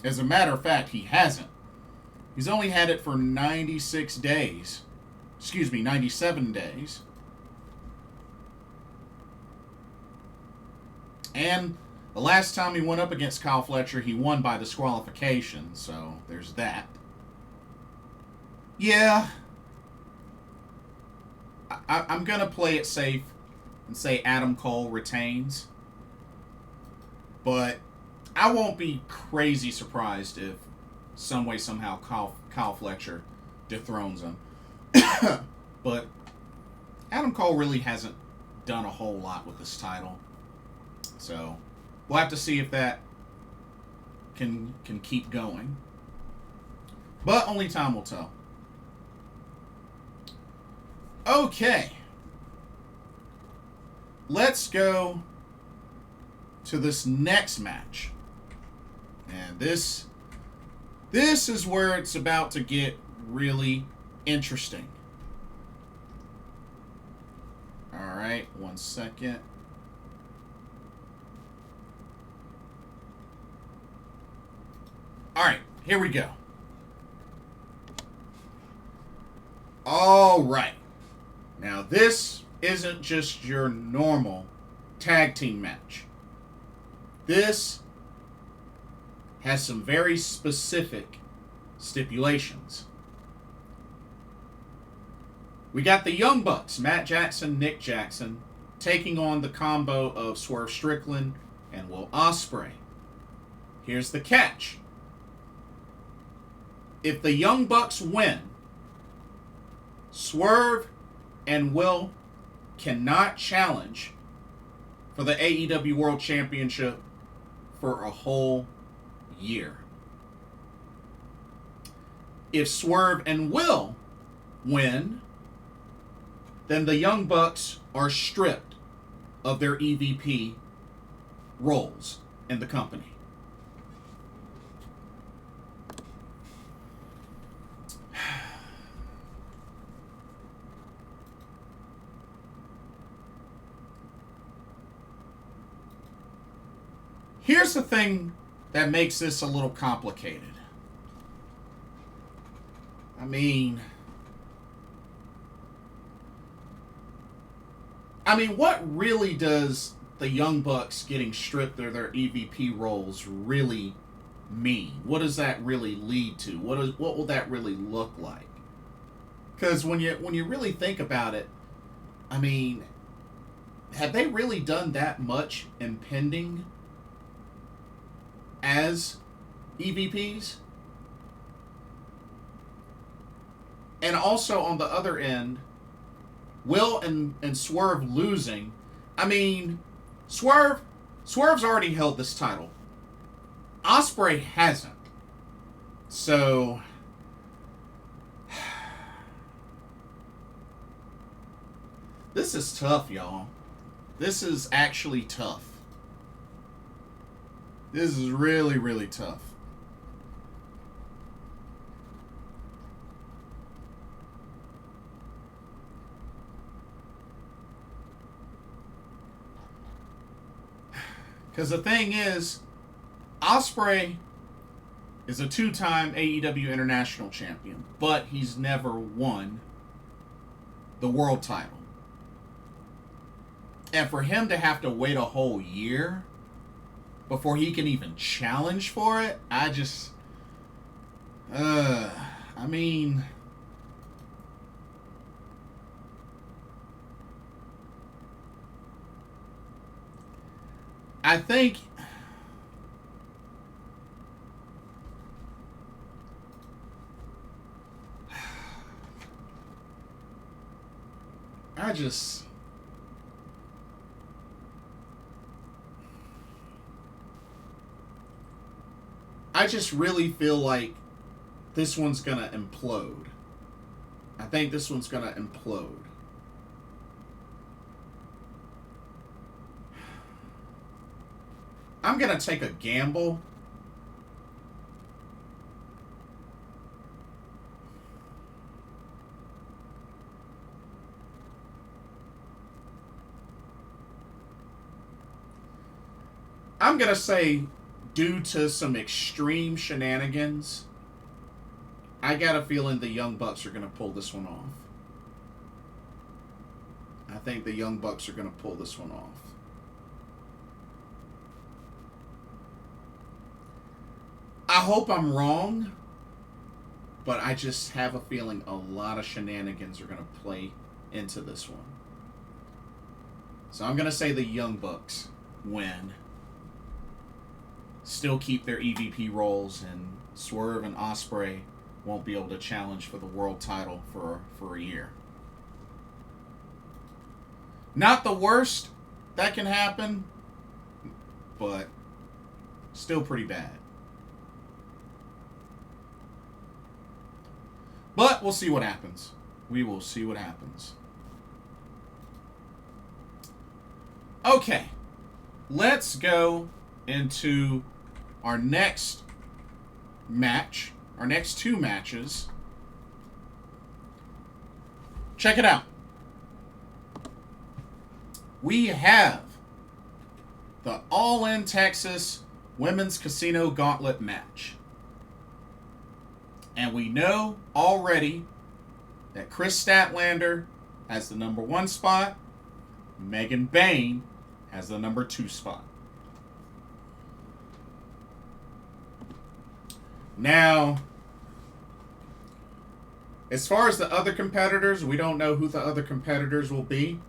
As a matter of fact, he hasn't. He's only had it for 96 days. Excuse me, 97 days. And the last time he went up against Kyle Fletcher, he won by disqualification, so there's that. Yeah. I'm going to play it safe and say Adam Cole retains. But I won't be crazy surprised if some way, somehow, Kyle Fletcher dethrones him. But Adam Cole really hasn't done a whole lot with this title. So we'll have to see if that can keep going. But only time will tell. Okay. Let's go to this next match. And this is where it's about to get really interesting. Alright, 1 second. Alright, here we go. Alright. Now, this isn't just your normal tag team match. This has some very specific stipulations. We got the Young Bucks, Matt Jackson, Nick Jackson, taking on the combo of Swerve Strickland and Will Ospreay. Here's the catch. If the Young Bucks win, Swerve and Will cannot challenge for the AEW World Championship for a whole year. If Swerve and Will win, then the Young Bucks are stripped of their EVP roles in the company. Here's the thing that makes this a little complicated. I mean, what really does the Young Bucks getting stripped of their EVP roles really mean? What does that really lead to? What will that really look like? Because when you really think about it, I mean, have they really done that much impending as EVPs? And also on the other end, Will and Swerve losing. I mean, Swerve's already held this title. Ospreay hasn't. So this is tough, y'all. This is actually tough. This is really, really tough. Because the thing is, Ospreay is a two-time AEW International Champion, but he's never won the world title. And for him to have to wait a whole year before he can even challenge for it, I mean, I think I just really feel like this one's gonna implode. I think this one's gonna implode. I'm gonna take a gamble. I'm gonna say, due to some extreme shenanigans, I got a feeling the Young Bucks are gonna pull this one off. I think the Young Bucks are gonna pull this one off. I hope I'm wrong, but I just have a feeling a lot of shenanigans are going to play into this one. So I'm going to say the Young Bucks win. Still keep their EVP roles, and Swerve and Ospreay won't be able to challenge for the world title for a year. Not the worst that can happen, but still pretty bad. But we'll see what happens. We will see what happens. Okay. Let's go into our next match. Our next two matches. Check it out. We have the All In Texas Women's Casino Gauntlet match. And we know already that Chris Statlander has the number 1 spot. Megan Bayne has the number 2 spot. Now, as far as the other competitors, we don't know who the other competitors will be.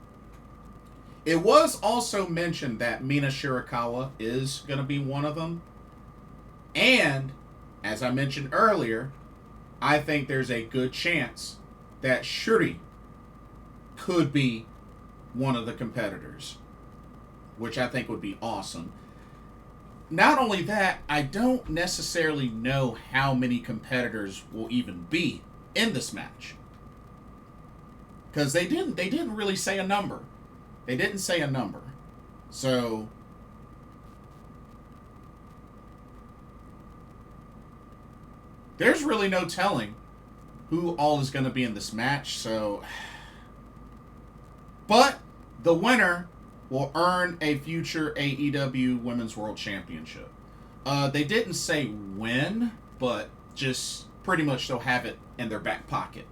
It was also mentioned that Mina Shirakawa is going to be one of them. And, as I mentioned earlier, I think there's a good chance that Shuri could be one of the competitors, which I think would be awesome. Not only that, I don't necessarily know how many competitors will even be in this match. Because they didn't really say a number. They didn't say a number. So there's really no telling who all is going to be in this match. So, but the winner will earn a future AEW Women's World Championship. They didn't say when, but just pretty much they'll have it in their back pocket.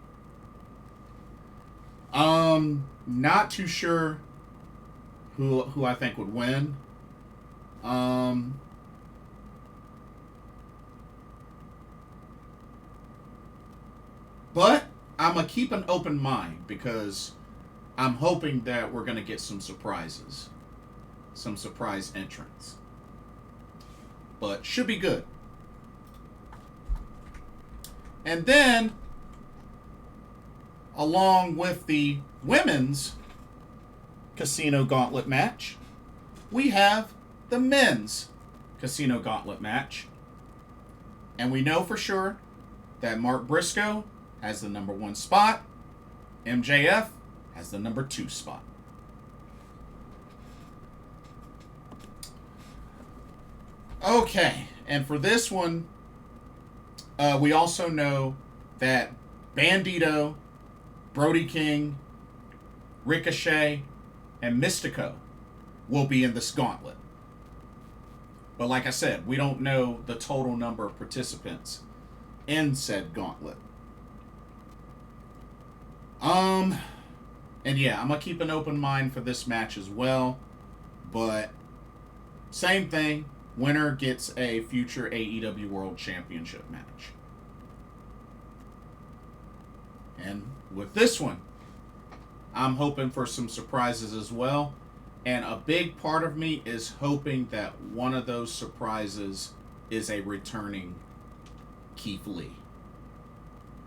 Not too sure who I think would win. But I'm going to keep an open mind because I'm hoping that we're going to get some surprises. Some surprise entrants. But should be good. And then, along with the women's Casino Gauntlet match, we have the men's Casino Gauntlet match. And we know for sure that Mark Briscoe has the number 1 spot. MJF has the number 2 spot. Okay, and for this one, we also know that Bandito, Brody King, Ricochet, and Mystico will be in this gauntlet. But like I said, we don't know the total number of participants in said gauntlet. And yeah, I'm going to keep an open mind for this match as well. But same thing, winner gets a future AEW World Championship match. And with this one, I'm hoping for some surprises as well. And a big part of me is hoping that one of those surprises is a returning Keith Lee.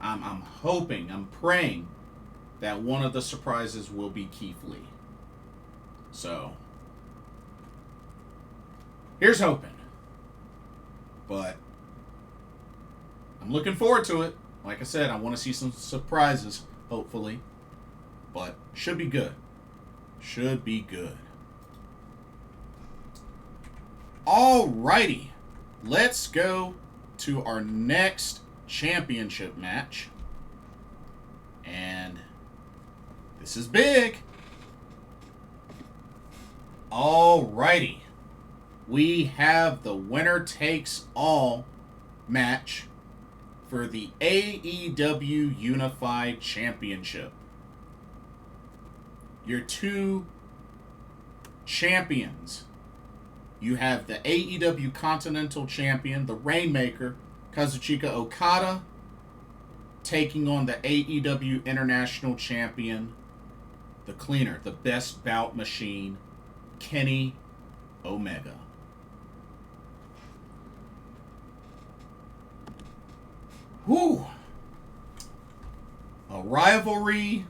I'm hoping, I'm praying that one of the surprises will be Keith Lee. So, here's hoping. But I'm looking forward to it. Like I said, I want to see some surprises, hopefully. But should be good. Should be good. Alrighty. Let's go to our next championship match. And this is big. Alrighty. We have the winner takes all match for the AEW Unified Championship. Your two champions. You have the AEW Continental Champion, the Rainmaker, Kazuchika Okada, taking on the AEW International Champion, the Cleaner, the Best Bout Machine, Kenny Omega. Whew. A rivalry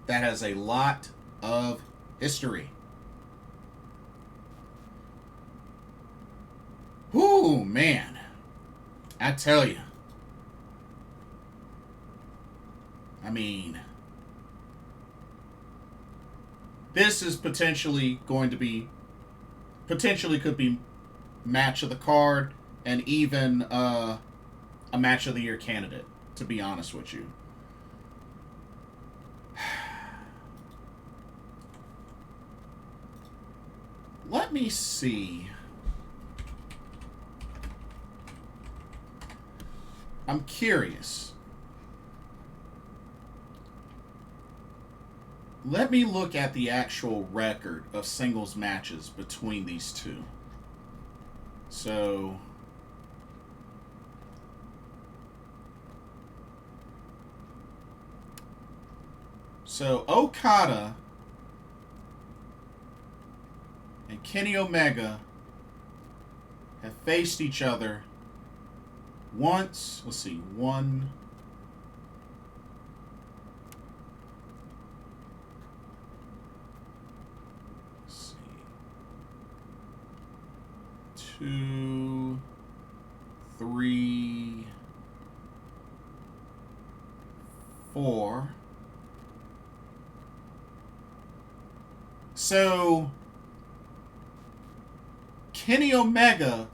that has a lot of history. Whew, man. I tell you. I mean, this is potentially could be match of the card and even a match of the year candidate, to be honest with you. Let me see. I'm curious. Let me look at the actual record of singles matches between these two. So Okada Kenny Omega have faced each other once. Let's see, one. Let's see. 2, 3, 4. So Kenny Omega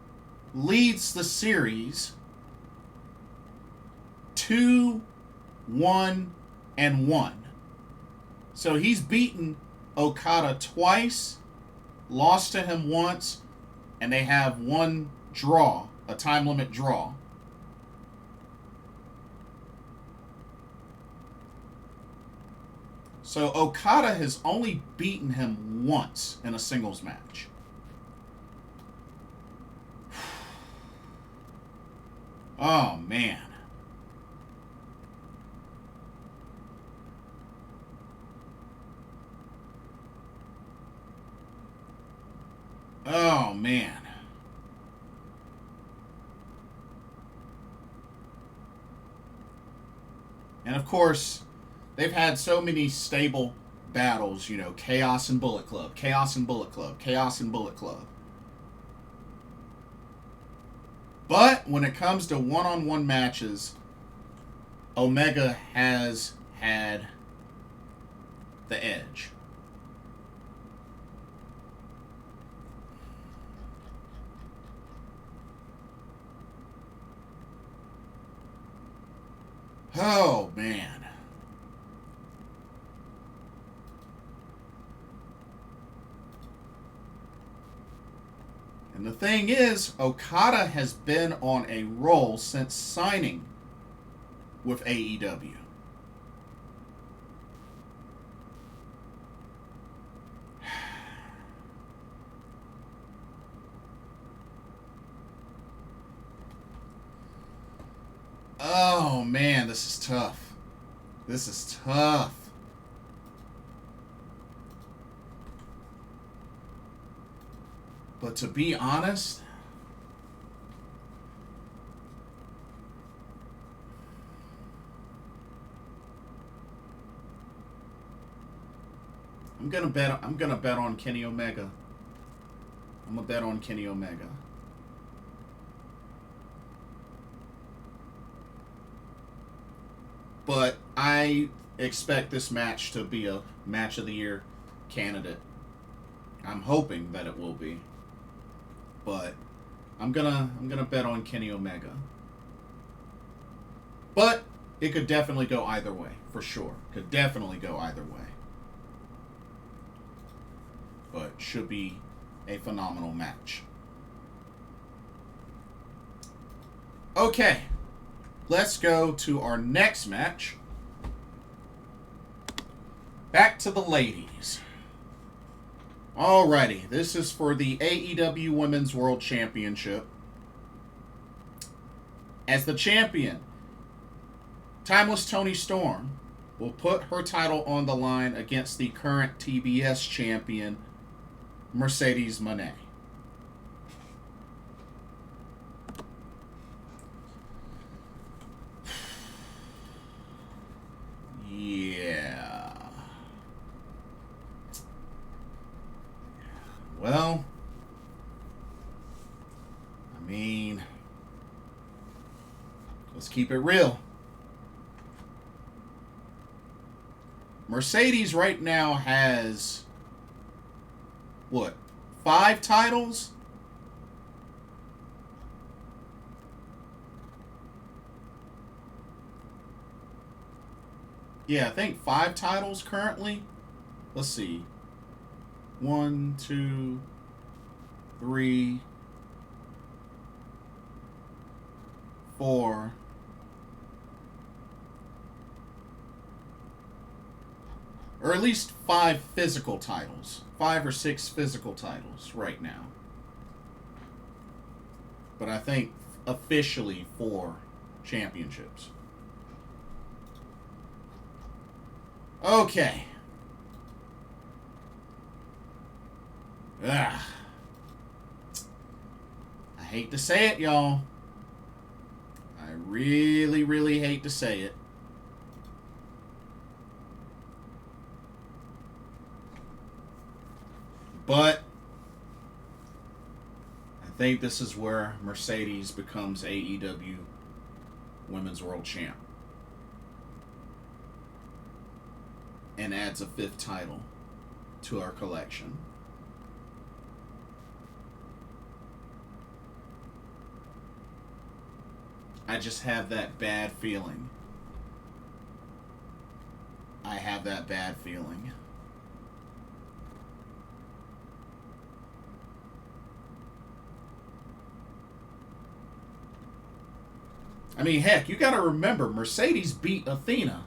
leads the series 2-1-1. So he's beaten Okada twice, lost to him once, and they have one draw, a time limit draw. So Okada has only beaten him once in a singles match. Oh, man. Oh, man. And, of course, they've had so many stable battles, you know, Chaos and Bullet Club, Chaos and Bullet Club, Chaos and Bullet Club. But when it comes to one-on-one matches, Omega has had the edge. Oh, man. And the thing is, Okada has been on a roll since signing with AEW. Oh, man, this is tough. This is tough. But to be honest, I'm gonna bet on Kenny Omega. I'm gonna bet on Kenny Omega. But I expect this match to be a match of the year candidate. I'm hoping that it will be. But I'm gonna bet on Kenny Omega. But it could definitely go either way, for sure. Could definitely go either way. But should be a phenomenal match. Okay. Let's go to our next match. Back to the ladies. Alrighty, this is for the AEW Women's World Championship. As the champion, Timeless Toni Storm will put her title on the line against the current TBS champion, Mercedes Moné. Yeah. Well, I mean, let's keep it real. Mercedes right now has, what, 5 titles? Yeah, I think 5 titles currently. Let's see. 1, 2, 3, 4. Or at least 5 physical titles. 5 or 6 physical titles right now. But I think officially 4 championships. Okay. hate to say it, y'all. I really, really hate to say it. But I think this is where Mercedes becomes AEW Women's World Champ and adds a 5th title to our collection. I just have that bad feeling. I have that bad feeling. I mean, heck, you got to remember, Mercedes beat Athena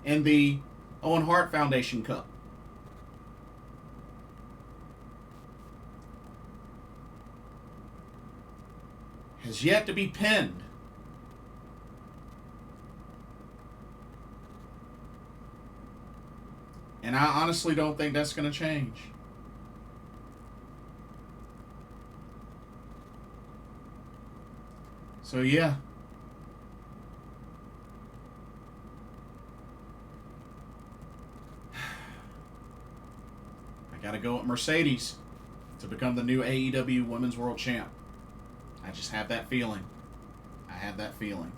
in the Owen Hart Foundation Cup. Has yet to be pinned. And I honestly don't think that's going to change. So, yeah. I got to go with Mercedes to become the new AEW Women's World Champ. I just have that feeling. I have that feeling.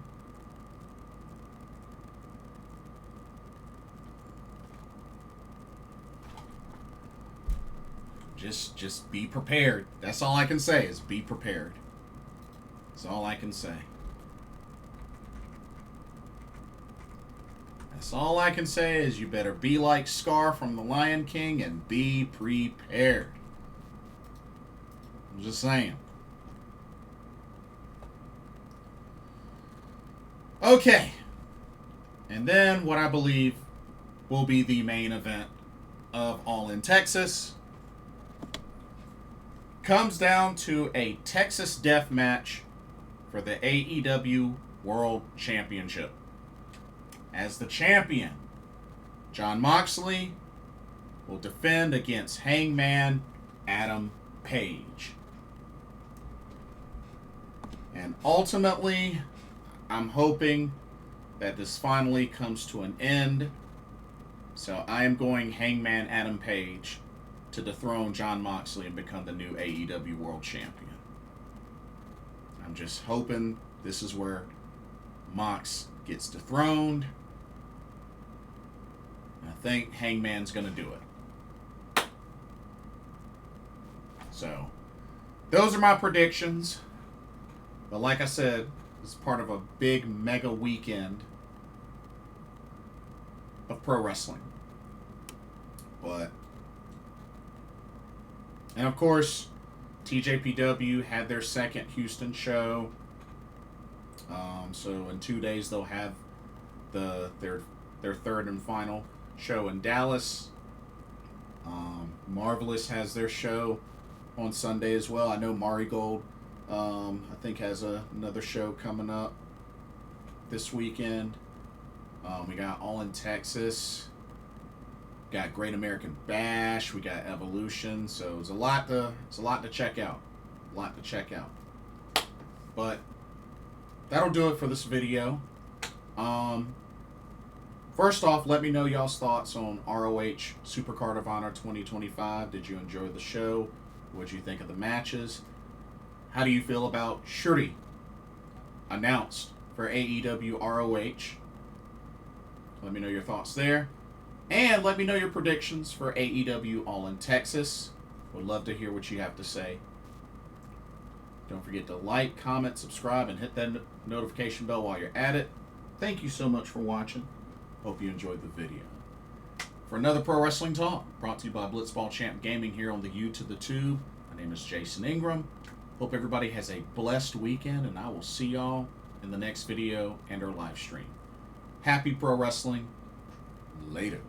Just be prepared. That's all I can say is be prepared. That's all I can say. That's all I can say is you better be like Scar from The Lion King and be prepared. I'm just saying. Okay. And then what I believe will be the main event of All In Texas comes down to a Texas death match for the AEW World Championship. As the champion, Jon Moxley will defend against Hangman Adam Page. And ultimately, I'm hoping that this finally comes to an end. So I am going Hangman Adam Page to dethrone Jon Moxley and become the new AEW World Champion. I'm just hoping this is where Mox gets dethroned. And I think Hangman's going to do it. So, those are my predictions. But like I said, it's part of a big mega weekend of pro wrestling. And of course, TJPW had their second Houston show. So in 2 days they'll have their third and final show in Dallas. Marvelous has their show on Sunday as well. I know Marigold, I think, has another show coming up this weekend. We got All In Texas. Got Great American Bash. We got Evolution. So it's a lot to check out. But that'll do it for this video. First off, let me know y'all's thoughts on ROH Supercard of Honor 2025. Did you enjoy the show? What did you think of the matches? How do you feel about Shuri announced for AEW ROH? Let me know your thoughts there. And let me know your predictions for AEW All In Texas. Would love to hear what you have to say. Don't forget to like, comment, subscribe, and hit that notification bell while you're at it. Thank you so much for watching. Hope you enjoyed the video. For another Pro Wrestling Talk, brought to you by Blitzball Champ Gaming here on the U to the Tube. My name is Jason Ingram. Hope everybody has a blessed weekend, and I will see y'all in the next video and our live stream. Happy Pro Wrestling. Laters.